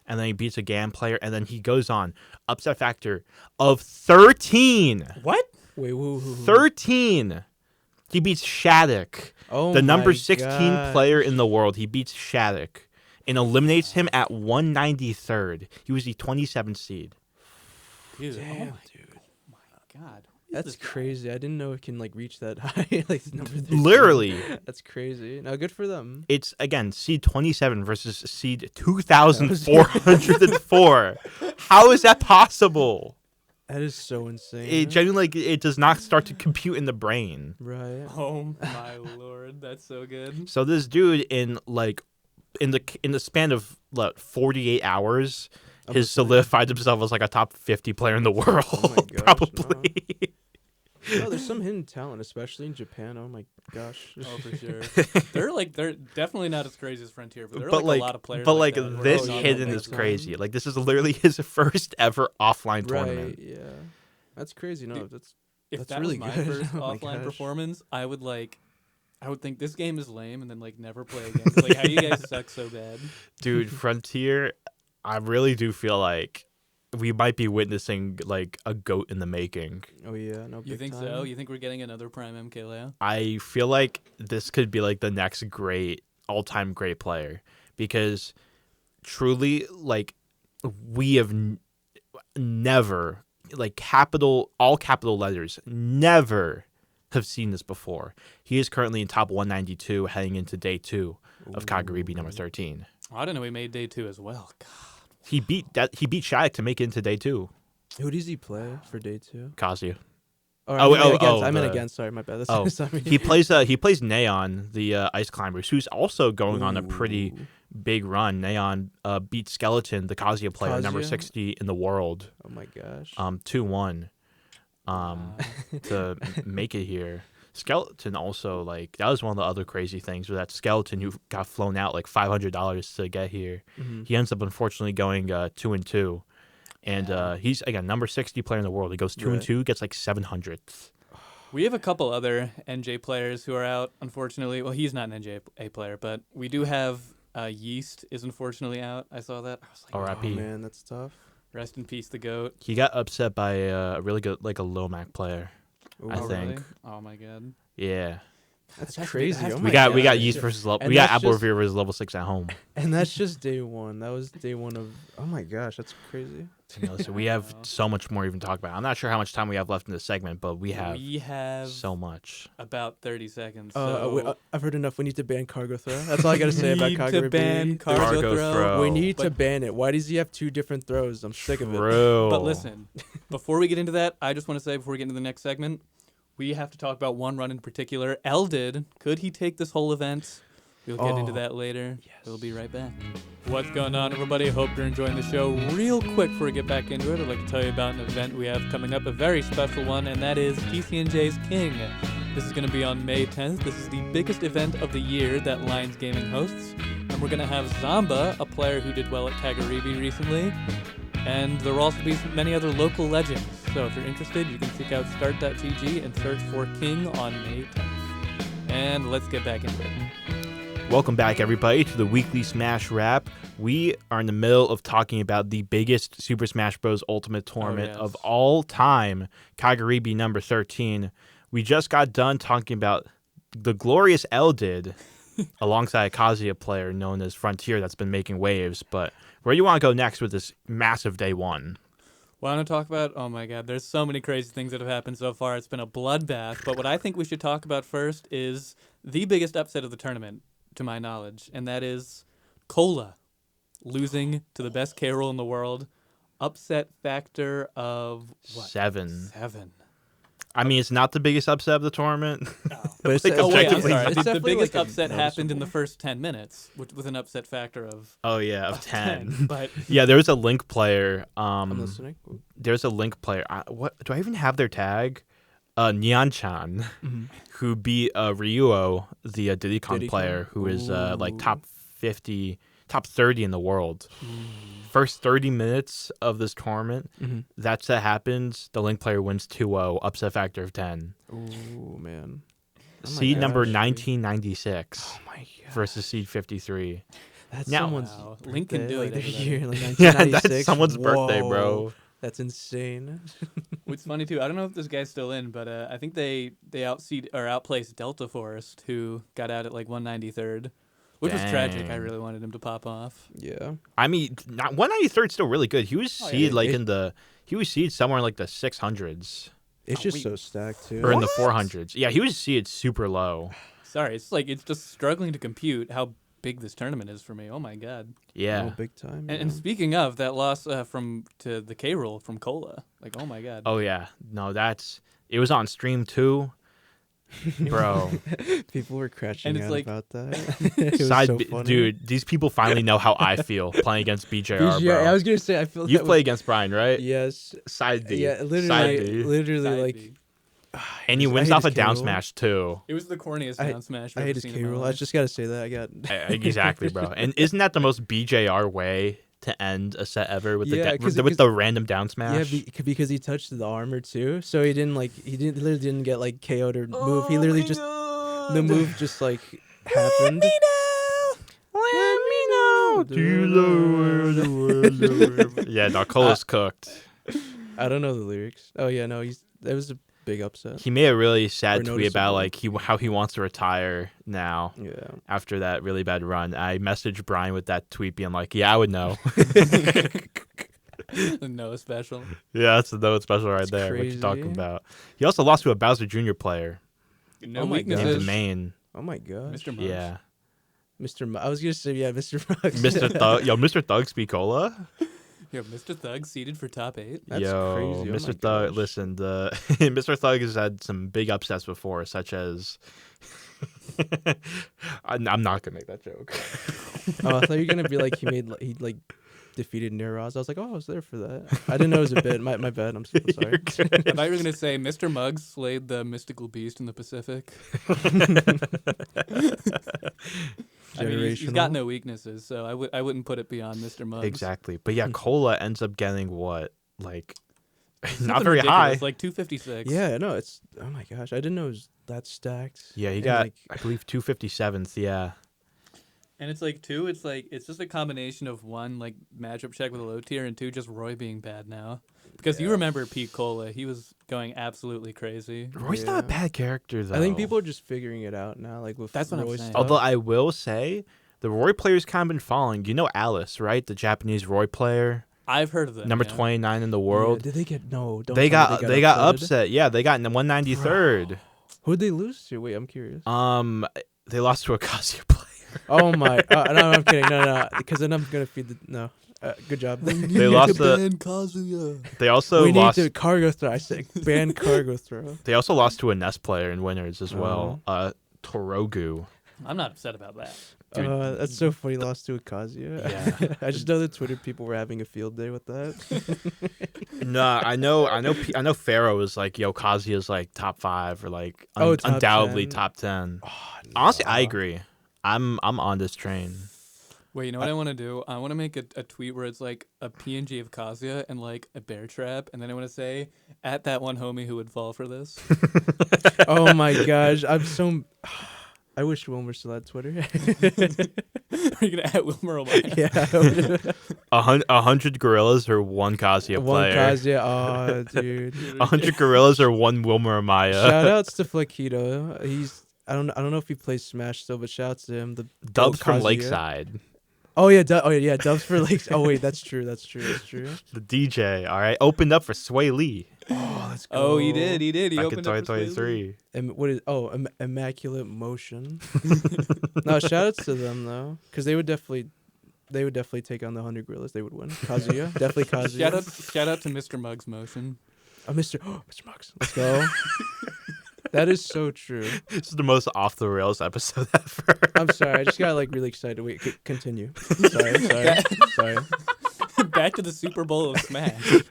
And then he beats a GAM player. And then he goes on. Upset factor of 13. What? Wait, who? 13. He beats Shattuck, Oh, the number my 16 God. player in the world. He beats Shattuck and eliminates him at 193rd. He was the 27th seed. Dude, oh Damn, my, dude. oh my god. That's this guy? crazy. I didn't know it can like reach that high. Like number 13. Literally. That's crazy. Now, good for them. It's, again, seed 27 versus seed 2,404. How is that possible? That is so insane. It genuinely, like, it does not start to compute in the brain. Right. Oh my lord, that's so good. So this dude in the span of 48 hours has solidified himself as like a top 50 player in the world. Oh my gosh, probably. No, there's some hidden talent, especially in Japan. Oh my gosh. Oh, for sure. They're definitely not as crazy as Frontier, but there are But like a lot of players. but like like that who are this not hidden on is that crazy. team. Like this is literally his first ever offline tournament. Right. Yeah. That's crazy. No, that's If that really was my good. first Oh my offline gosh. performance, I would think this game is lame and then like never play again. 'Cause, like, how do you guys suck so bad? Dude, Frontier, I really do feel like we might be witnessing like a GOAT in the making. Oh yeah. No. You big think time. so? You think we're getting another Prime MKLeo? I feel like this could be like the next great all-time great player because truly like we have never like all capital letters never have seen this before. He is currently in top 192 heading into day 2 of Kagaribi number 13. Oh, I didn't know we made day 2 as well. God. He beat Shadik to make it into day 2. Who does he play for day 2? Kazuya. I meant against. Sorry, my bad. That's sorry. He plays Neon, the Ice Climbers, who's also going on a pretty big run. Neon beat Skeleton, the Kazuya player, number Kazuya? 60 in the world, Oh my gosh. 2-1, to make it here. Skeleton also, like, that was one of the other crazy things with that Skeleton who got flown out like $500 to get here. Mm-hmm. He ends up unfortunately going 2-2. And he's, again, number 60 player in the world. He goes 2-2, gets like 700th. We have a couple other NJ players who are out, unfortunately. Well, he's not an NJ player, but we do have Yeast is unfortunately out. I saw that. I was like, Oh R.I.P. man, that's tough. rest in peace, the GOAT. He got upset by a really good, like a low-mac player. Ooh. I Oh, think. really? Oh my god. Yeah. That's That's crazy. that's- Oh We my got gosh. Yeast versus And we got that's Apple just- Revere versus level 6 at home. And that's just day 1. That was day 1 of. Oh my gosh, that's crazy. So we have so much more even to talk about. I'm not sure how much time we have left in this segment, but we have so much. about 30 seconds. I've heard enough. We need to ban cargo throw. That's all I gotta say about Need to Kagaribi. ban cargo Cargo throw. throw. We need to But- ban it. Why does he have 2 different throws? I'm sick of it. True. But listen, before we get into that, I just want to say before we get into the next segment, we have to talk about one run in particular. ELDID, could he take this whole event? We'll get into that later. Yes. We'll be right back. What's going on, everybody? Hope you're enjoying the show. Real quick before we get back into it, I'd like to tell you about an event we have coming up, a very special one, and that is TCNJ's King. This is going to be on May 10th. This is the biggest event of the year that Lions Gaming hosts. And we're going to have Zamba, a player who did well at Kagaribi recently. And there will also be many other local legends. So if you're interested, you can check out start.gg and search for King on May 10th. And let's get back into it. Welcome back, everybody, to the weekly Smash Wrap. We are in the middle of talking about the biggest Super Smash Bros. Ultimate tournament yes. of all time, Kagaribi number 13. We just got done talking about the glorious ELDID alongside a Kazuya player known as Frontier that's been making waves. But where do you want to go next with this massive day 1? What I want to talk about, oh my god, there's so many crazy things that have happened so far. It's been a bloodbath. But what I think we should talk about first is the biggest upset of the tournament, to my knowledge, and that is Cola losing to the best K roll in the world. Upset factor of what? 7. 7. I mean, it's not the biggest upset of the tournament. But it's, Like, Oh wait, I'm objectively, sorry. it's The definitely biggest like a upset happened in the noticeable- first 10 minutes, with an upset factor of Oh, yeah, of 10. But Yeah, there was a Link player. I'm listening. There's a Link player. What do I even have their tag? Nyan-chan, who beat Ryuo, the Diddy Kong Diddy player, Kong? who is like Ooh. top 50, top 30 in the world. First 30 minutes of this tournament, that happens. The Link player wins 2-0, upset factor of 10. Ooh man. Oh my Seed number gosh. 1996 Oh my god. versus seed 53. That's Now- someone's Wow. Link can birthday, do like it, their everybody. year, like Yeah, 1996. that's someone's birthday, Whoa. bro. That's insane. What's funny too, I don't know if this guy's still in, but I think they outplaced Delta Forest, who got out at like 193rd, which was tragic. I Dang. really wanted him to pop off. Yeah. I mean, 193rd still really good. He was Oh, yeah, seed it- he was seed somewhere in like the 600s. It's just wait. so stacked too. Or in the 400s. Yeah, he was seated super low. Sorry, it's just struggling to compute how big this tournament is for me. Oh my god. Yeah. Oh, big time. And speaking of that loss to the K roll from Cola, like oh my god. Oh yeah. No, it was on stream too. Bro. People were crashing And it's out like- about that. It was so funny. Dude, these people finally know how I feel playing against BJR, bro. BGR, I was gonna say I feel You that play against Brian, right? Yes. Side B. Yeah, Side literally, B. literally, Side like, B. And he I wins hate off a his down K-roll. smash too. It was the corniest down smash I've I ever hate his seen K in my roll. I life. just gotta say that I got. Exactly, bro. And isn't that the most BJR way to end a set ever with Yeah, with the random down smash? Yeah, because he touched the armor too, so he literally didn't get like KO'd or move. He literally just the move just like happened. Let me know. Do you know where the world is? Yeah, Cola's cooked. I don't know the lyrics. Oh yeah, no, that was a big upset. He made a really sad Or tweet about noticeable. like how he wants to retire now Yeah. after that really bad run. I messaged Brian with that tweet being like, "Yeah, I would know." No special. Yeah, that's the note special right That's there. What you crazy. talking about? He also lost to a Bowser Jr. player No Oh my named weaknesses. the main. Oh my gosh. Mr. Muggs. Yeah, I was gonna say yeah, Mr. Muggs. Mr. Thug. Yo, Mr. Thug speak Cola. Yo, Mr. Thug seeded for top 8. That's Yo, crazy. Oh my Mr. Thug. gosh. Listen, the Mr. Thug has had some big upsets before, such as. I'm not gonna make that joke. Oh, I thought you were gonna be like he defeated Neroz. I was like, oh, I was there for that. I didn't know it was a bit. My bad. I'm so sorry. I thought you were gonna say Mr. Muggs slayed the mystical beast in the Pacific. I mean, he's got Generational. no weaknesses, so I wouldn't put it beyond Mr. Muggs. Exactly, but yeah, Cola ends up getting what like Something not very ridiculous, high. like 256. Yeah, no, it's oh my gosh, I didn't know it was that stacked. Yeah, he And, got like, I believe 257th. Yeah. And it's like two. It's just a combination of one like matchup check with a low tier and two just Roy being bad now. Because you remember Pete Cola, he was going absolutely crazy. Roy's not a Yeah. bad character though. I think people are just figuring it out now, like with That's what I'm Roy saying. stuff. Although I will say, the Roy player's kind of been falling. You know Alice, right? The Japanese Roy player, I've heard of them. number yeah. 29 in the Yeah, world. did they get no? Don't They tell me got they got upsetted. upset. Yeah, they got in the 193rd. Who'd they lose to? Wait, I'm curious. They lost to a Kazuya player. Oh my! No, I'm kidding. No, because then I'm gonna feed the no. Good job. They lost the. Kazuya. They also we lost. need to cargo throw. I said ban cargo throw. They also lost to a Nest player in winners as well. Torogu. I'm not upset about that. Dude. That's so funny. Lost to a Kazuya. Yeah. I just know that Twitter people were having a field day with that. No, I know. Pharaoh is like, yo, Kazuya's like top 5 or like Oh, top undoubtedly 10. top 10. Oh, Honestly, I no. agree. I'm on this train. Wait, you know what I want to do? I want to make a tweet where it's like a PNG of Kazuya and like a bear trap, and then I want to say, at that one homie who would fall for this. Oh my gosh, I'm so. I wish Wilmer still had Twitter. Are you gonna at Wilmer O'Brien? Yeah. 100 gorillas or one Kazuya One player. Kazuya. Oh, dude. 100 gorillas or one Wilmer Amaya. Shout outs to Flaquito. I don't know if he plays Smash still, but shout outs to him. The Dubs from Kazuya. Lakeside. Oh yeah, Dubs for Lakes. Oh wait, that's true. That's true. The DJ, all right, opened up for Sway Lee Oh, let's go. Oh, he did. He back in opened up for Swayze. 2023. What is? Immaculate Motion. No, shout outs to them though, because they would definitely take on the 100 Gorillas. They would win. Kazuya, definitely Kazuya. Shout out to Mr. Muggs Motion. Mr. Muggs. Let's go. That is so true. This is the most off the rails episode ever. I'm sorry. I just got like really excited. Wait, continue. Sorry. Back to the Super Bowl of Smash.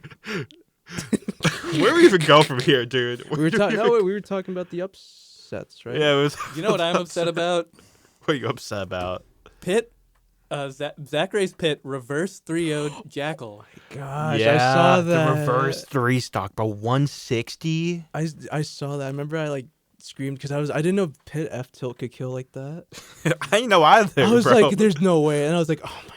Where do we even go from here, dude? We were talking. No, wait, we were talking about the upsets, right? Yeah, it was. You know what I'm upset about? What are you upset about? Pitt, Zachary's Pitt reverse 3-0 Jackal. Gosh, I saw that. The reverse 3 stock, bro. 160. I saw that. I remember I like screamed because I didn't know Pitt F tilt could kill like that. I didn't know either. I was bro. like, there's no way, and I was like, oh my god.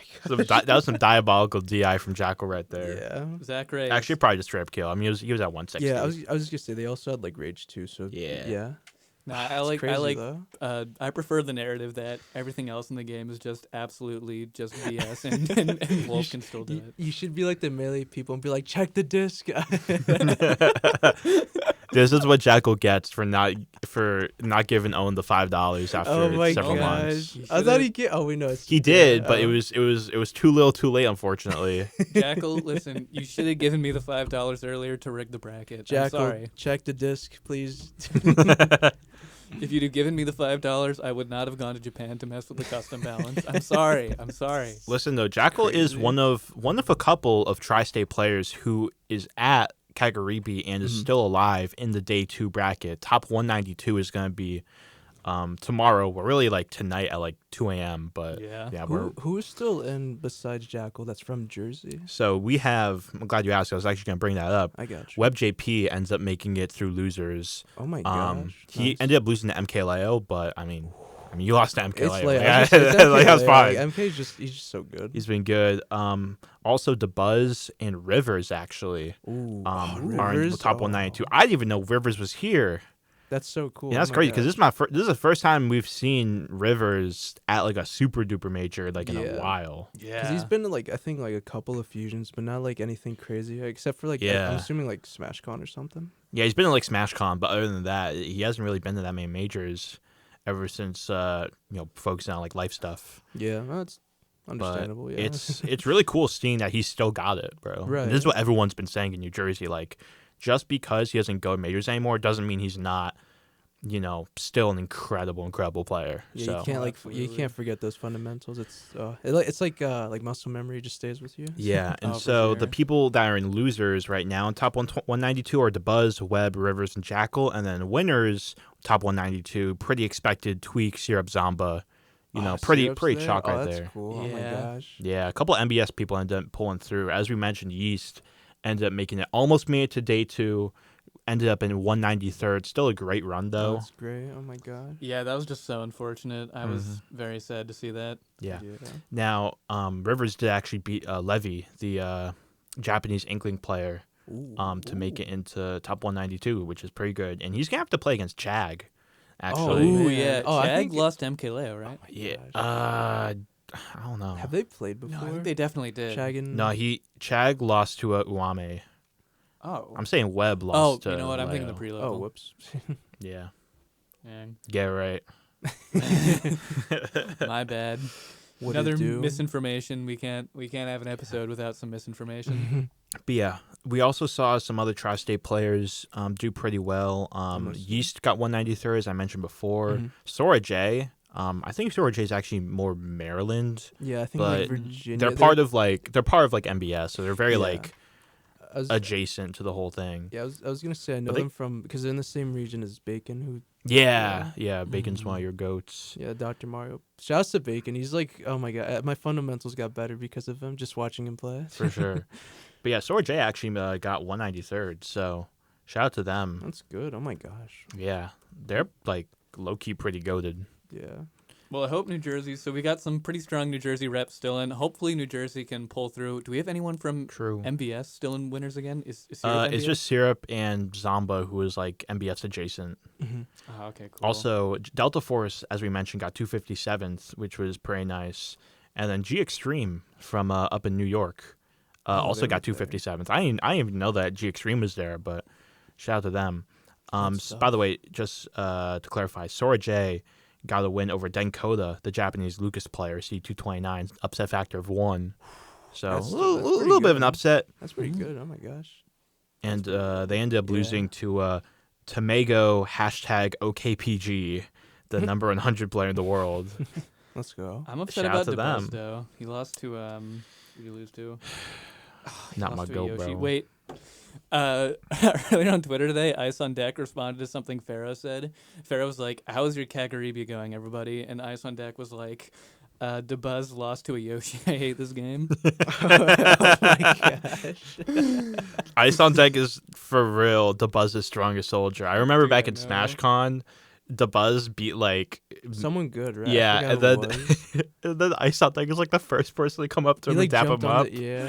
That was some diabolical DI from Jackal right there. Yeah. Zachary. Actually, probably just straight up kill. I mean, he was at 160. Yeah, I was just gonna say they also had like rage too. So Yeah. Nah, It's crazy, though. I prefer the narrative that everything else in the game is just absolutely just BS and Wolf can still do it. You should be like the melee people and be like, check the disc. This is what Jackal gets for not giving Owen the $5 after Oh my several months. gosh! I thought he get. Oh, we know it's. He did, yeah, but it was too little, too late, unfortunately. Jackal, listen, you should have given me the $5 earlier to rig the bracket. I'm Jackal, sorry. check the disc, please. If you'd have given me the $5, I would not have gone to Japan to mess with the custom balance. I'm sorry. I'm sorry. Listen though, Jackal is Crazy. one of a couple of tri-state players who is at Kagaribi and is still alive in the day 2 bracket. Top 192 is going to be tomorrow. We're really like tonight at like 2 a.m. But Yeah. Who's still in besides Jackal? That's from Jersey. So we have. I'm glad you asked. I was actually going to bring that up. I got you. WebJP ends up making it through losers. Oh my gosh. He nice. ended up losing to MKLeo, but I mean, you lost to It's MKLeo. like, Yeah, it's MK like, that's Leo. fine. Like, MK's he's just so good. He's been good. Also, DeBuzz and Rivers actually Ooh, are in the Rivers? top 192. I didn't even know Rivers was here. That's so cool. Yeah, that's Oh my crazy because gosh. this is the first time we've seen Rivers at like a super duper major like in a Yeah. while. Yeah. Because he's been to like I think like a couple of fusions, but not like anything crazy except for like Yeah. I'm assuming like SmashCon or something. Yeah, he's been to like SmashCon, but other than that, he hasn't really been to that many majors ever since focusing on like life stuff. Yeah, that's understandable. But Yeah, it's really cool seeing that he's still got it, bro. Right. And this is what everyone's been saying in New Jersey. Like, just because he doesn't go to majors anymore doesn't mean he's not, still an incredible player. yeah. So You can't you Absolutely. can't forget those fundamentals. It's like muscle memory just stays with you. yeah, and Oh, for so the sure. people that are in losers right now in top 192 are DeBuzz, Webb, Rivers, and Jackal, and then winners top 192 pretty expected Tweak, Syrup, Zamba. Pretty Syrup's there? chalk Oh, right that's there. cool. Oh my Yeah. gosh. Yeah, a couple of MBS people ended up pulling through. As we mentioned, Yeast ended up making it, almost made it to day 2, ended up in 193rd. Still a great run, though. That's great. Oh my gosh. Yeah, that was just so unfortunate. I was very sad to see that. Yeah. Yeah. Now, Rivers did actually beat Levy, the Japanese Inkling player, Ooh. to make it into top 192, which is pretty good. And he's going to have to play against Chag, Oh, actually. Ooh, man. yeah. Oh, I Chag think- lost to MKLeo, right? Yeah. Gosh. I don't know. Have they played No, before? I think they definitely did. Shaggin? No, Chag lost to Uame. Oh. I'm saying Webb lost to you know what? I'm thinking the Leo. pre-level. Oh, whoops. Yeah. Yeah. Get it right. My bad. What Another it do? misinformation. We can't have an episode without some misinformation. But yeah, we also saw some other tri-state players do pretty well. Almost. Yeast got 193rd, as I mentioned before. Mhm. Sora J. I think Sora J is actually more Maryland. Yeah, I think But like Virginia. They're part of MBS, so they're very Yeah. like I was, adjacent to the whole thing. yeah, I was gonna say I know they- them from because they're in the same region as Bacon. Who Yeah. Bacon's one of your goats. yeah, Dr. Mario. Shouts to Bacon. He's like, oh my god, my fundamentals got better because of him. Just watching him play. For sure. But yeah, Sora J actually got 193rd, so shout out to them. That's good. Oh my gosh. Yeah, they're like low key pretty goated. Yeah. Well, I hope New Jersey. So we got some pretty strong New Jersey reps still in. Hopefully, New Jersey can pull through. Do we have anyone from True. MBS still in winners again? Is Syrup It's MBS? just Syrup and Zamba, who is like MBS adjacent. Mhm. Oh, okay, cool. Also, Delta Force, as we mentioned, got 257th, which was pretty nice. And then G Extreme from up in New York also they got were there. 257th. I didn't even know that G Extreme was there, but shout out to them. Good By the stuff. way, just to clarify, Sora J got a win over Denkoda, the Japanese Lucas player, C229, upset factor of 1. So That's a little, pretty little bit of an good. upset. That's pretty good. Oh my gosh. And they ended up Yeah. losing to Tomago #OKPG, the number 100 player in the world. Let's go. I'm upset Shout out about to DeBuzz, them. though. He lost to who did he lose to? He Not lost my to a goat, Yoshi. bro. Wait. Earlier on Twitter today, Ice on Deck responded to something Pharaoh said. Pharaoh was like, "How's your Kagaribi going, everybody?" And Ice on Deck was like, "DeBuzz lost to a Yoshi. I hate this game." Oh my gosh. Ice on Deck is for real DeBuzz's strongest soldier. I remember Dude, back I in know. SmashCon, DeBuzz beat like Someone good, right? I yeah, and forgot then who it was. and then Ice on Deck is like the first person to come up to He him like and dap jumped him on up. yeah.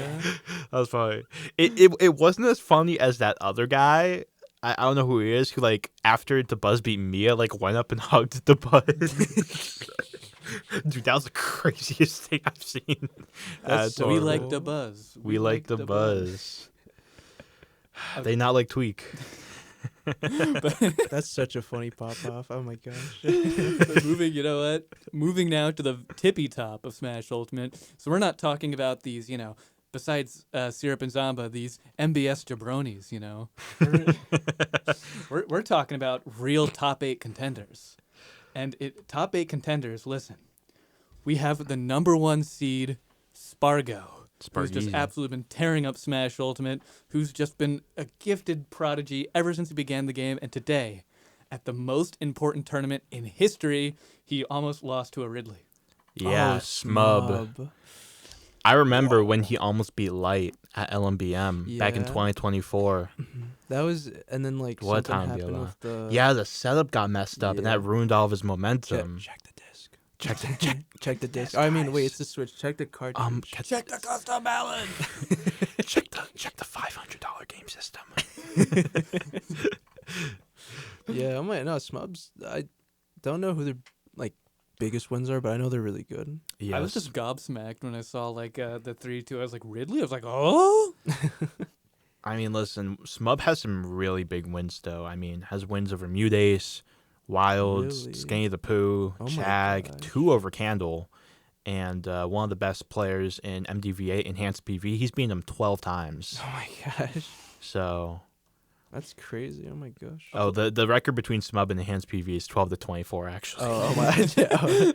That was funny. It wasn't as funny as that other guy. I don't know who he is. Who like after DeBuzz beat Mia, like went up and hugged DeBuzz. Dude, that was the craziest thing I've seen. That's so we cool. like DeBuzz. We like DeBuzz. They not like Tweak. That's such a funny pop-off. Oh my gosh. But moving, you know what? Moving now to the tippy top of Smash Ultimate. So we're not talking about these, besides Syrup and Zamba, these MBS jabronis, We're talking about real top 8 contenders. And top 8 contenders, listen. We have the number 1 seed, Spargo. Who's just Spargeezy. absolutely been tearing up Smash Ultimate, who's just been a gifted prodigy ever since he began the game, and today, at the most important tournament in history, he almost lost to a Ridley. Yeah, Oh, Smub. I remember when he almost beat Light at LMBM back in Yeah. 2024. That was, and then like What something time, happened Viola? with the. Yeah, the setup got messed up, and that Yeah. ruined all of his Check, momentum. check the disc. Check the Check the disc. Yes, I mean, wait, guys. it's the Switch. Check the cartridge. check the custom ballot. check the $500 game system. Yeah, I'm like, no, Smubs. I don't know who their like biggest wins are, but I know they're really good. Yes. I was just gobsmacked when I saw like the 3-2. I was like, Ridley? I was like, oh? I mean, listen, Smub has some really big wins, though. I mean, has wins over Mudace, Wilds, Really? Skinny the Pooh, Oh my Chag, gosh. 2 over Candle, and one of the best players in MDVA Enhanced PV. He's beaten him 12 times. Oh my gosh, So, that's crazy. Oh my gosh. oh, the record between Smub and Enhanced PV is 12-24, actually. Oh my. Yeah.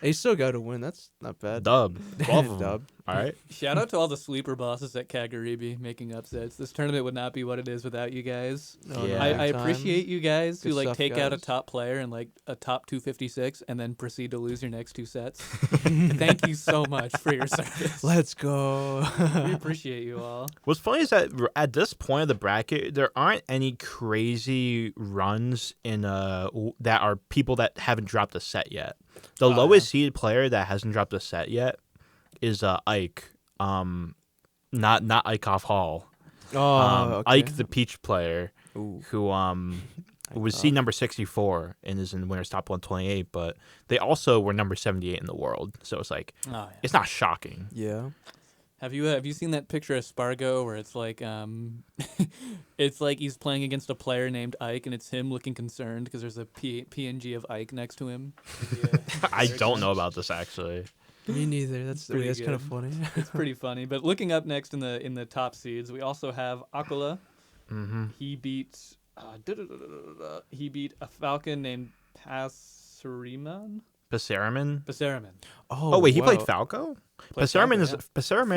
He still got to win. That's not bad. Dub. 12 of them. Dub. All right. Shout out to all the sleeper bosses at Kagaribi making upsets. This tournament would not be what it is without you guys. No, Yeah. no, I big time. appreciate you guys who Good like stuff, take out a guys. top player in like a top 256 and then proceed to lose your next 2 sets. Thank you so much for your service. Let's go. We appreciate you all. What's funny is that at this point of the bracket, there aren't any crazy runs in that are people that haven't dropped a set yet. The Oh, lowest seeded player that hasn't dropped a set yet is Ike. Not Ikeoff Hall. Oh, okay. Ike, the Peach player, Ooh. who was seed number 64 and is in winners top 128, but they also were number 78 in the world. So it's like Oh, yeah. it's not shocking. Yeah. Have you seen that picture of Spargo where it's like it's like he's playing against a player named Ike and it's him looking concerned because there's a PNG of Ike next to him. I don't know about this actually. Me neither. That's Pretty kind of good. funny. It's pretty funny. But looking up next in the top seeds, we also have Akula. Mm-hmm. He beat he beat a Falcon named Passeriman. Passeriman. Oh, Oh wait, he wow. played Falco. Played Passeriman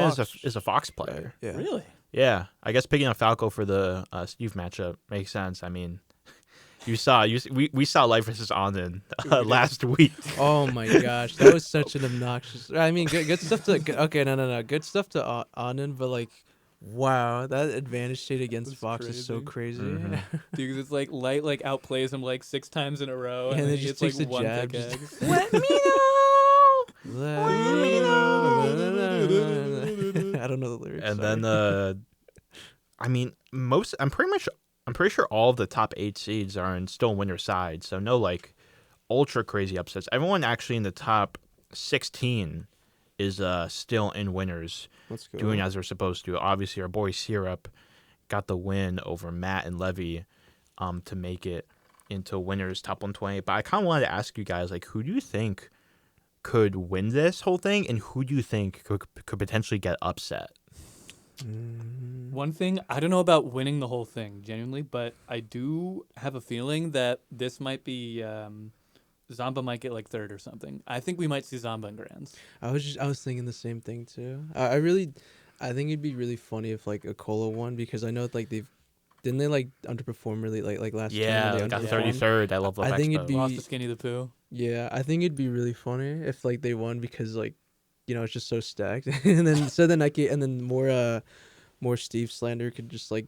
Falco, Fox. is a Fox player. Yeah. Really? Yeah, I guess picking up Falco for the Steve matchup makes sense. I mean, we saw Life versus Anand last week. Oh my gosh, that was such an obnoxious. I mean, good stuff to. Okay, no. Good stuff to Anand, but like, wow, that advantage state against That's Fox is so crazy. Mhm. Dude, 'cause it's like Light like outplays him like 6 times in a row, Yeah, and and then he he just gets takes like a one jab, pickaxe. Let me know. Let me know. I don't know the lyrics. And sorry. then I mean, I'm pretty sure all of the top 8 seeds are in still winner side, so no like ultra crazy upsets. Everyone actually in the top 16 is still in winners, Let's go. doing as they're supposed to. Obviously, our boy Syrup got the win over Matt and Levy to make it into winners top 120. But I kind of wanted to ask you guys, like, who do you think could win this whole thing, and who do you think could potentially get upset? One thing, I don't know about winning the whole thing, genuinely, but I do have a feeling that this might be Zamba might get like 3rd or something. I think we might see Zamba in grands. I was thinking the same thing too. I think it'd be really funny if like Akola won because I know like didn't they like underperform really like last Yeah, time? they got underperformed. 33rd at Level Up I think it'd Expo. be- Lost to Skinny the Pooh. Yeah, I think it'd be really funny if like they won because like it's just so stacked, and then more Steve slander could just like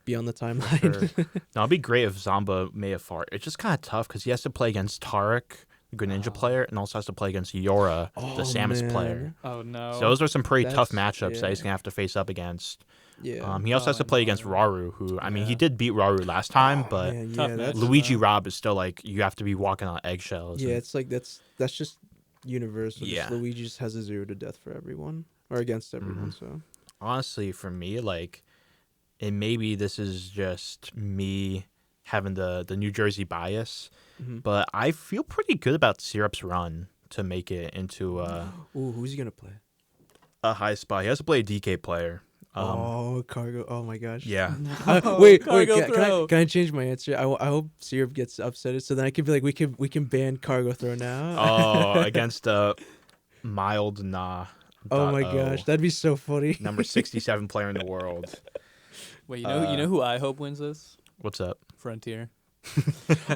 be on the timeline. Sure. Now, it'd be great if Zamba made a fart. It's just kind of tough because he has to play against Tarek, the Greninja player, and also has to play against Yora, the Samus player. Oh no. So those are some pretty tough That's- matchups that he's yeah. going to have to face up against. Yeah. He also has to play against Raru, who, I mean, he did beat Raru last time, but Man, tough yeah, match. that's Luigi Rob is still like, you have to be walking on eggshells. yeah, and- it's like that's just universal. Just Yeah. Luigi just has a 0 to death for everyone or against everyone. So honestly, for me, like, and maybe this is just me having the New Jersey bias. Mhm. But I feel pretty good about Syrup's run to make it into Ooh, who's he gonna play? a high spot. He has to play a DK player. Cargo. Oh my gosh. Yeah. Wait. Cargo Can throw. I change my answer? I hope Syrup gets upset, so then I can be like, we can ban cargo throw now. Oh, against mild nah. Oh my gosh, that'd be so funny. Number 67 player in the world. Wait, you know who I hope wins this? What's up? Frontier.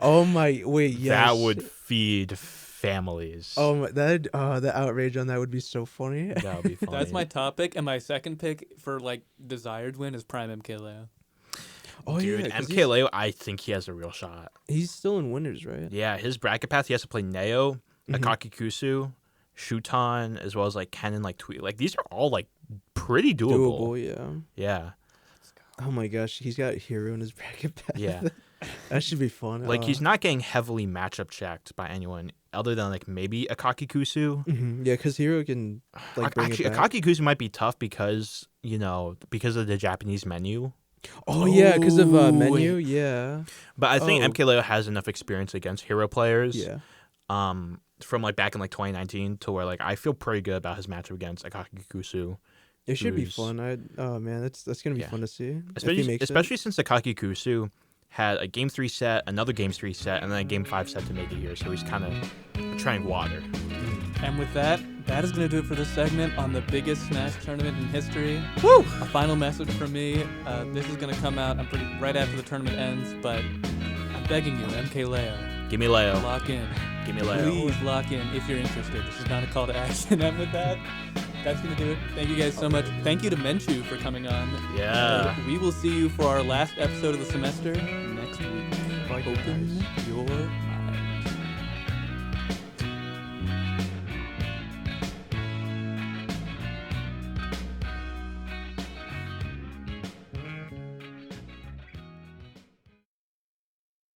Oh my, wait, yes. That would feed families. Oh my, the outrage on that would be so funny. That would be funny. That's my top pick, and my second pick for like desired win is Prime MKLeo. Oh Dude, yeah, 'cause MKLeo, I think he has a real shot. he's still in winners, right? Yeah, his bracket path, he has to play Neo, Mhm. Akaki Kusu, Shuton, as well as like Ken and like Tweet. Like these are all like pretty doable. Doable, yeah. Yeah. Oh my gosh, he's got Hero in his bracket path. Yeah. That should be fun. Like he's not getting heavily matchup checked by anyone other than like maybe Akaki Kusu. Yeah, because Hero can like bring Actually, it back. Akaki Kusu might be tough because because of the Japanese menu. Oh yeah, because of Oh, menu. Yeah. But I think Oh. MKLeo has enough experience against hero players. Yeah. From like back in like 2019 to where like I feel pretty good about his matchup against Akaki Kusu. It should be who's- fun. Oh man, that's gonna be Yeah. fun to see. if he Especially, makes it. especially since Akaki Kusu had a game 3 set, another game 3 set, and then a game 5 set to make it here. So he's kind of trying water. And with that is going to do it for this segment on the biggest Smash tournament in history. Woo! A final message from me. This is going to come out right after the tournament ends, but I'm begging you, MKLeo, Give me Leo. lock in. Give me Leo. Please lock in if you're interested. This is not a call to action. And with that, that's going to do it. Thank you guys so much. Thank you to Menchu for coming on. Yeah. We will see you for our last episode of the semester next week. Open your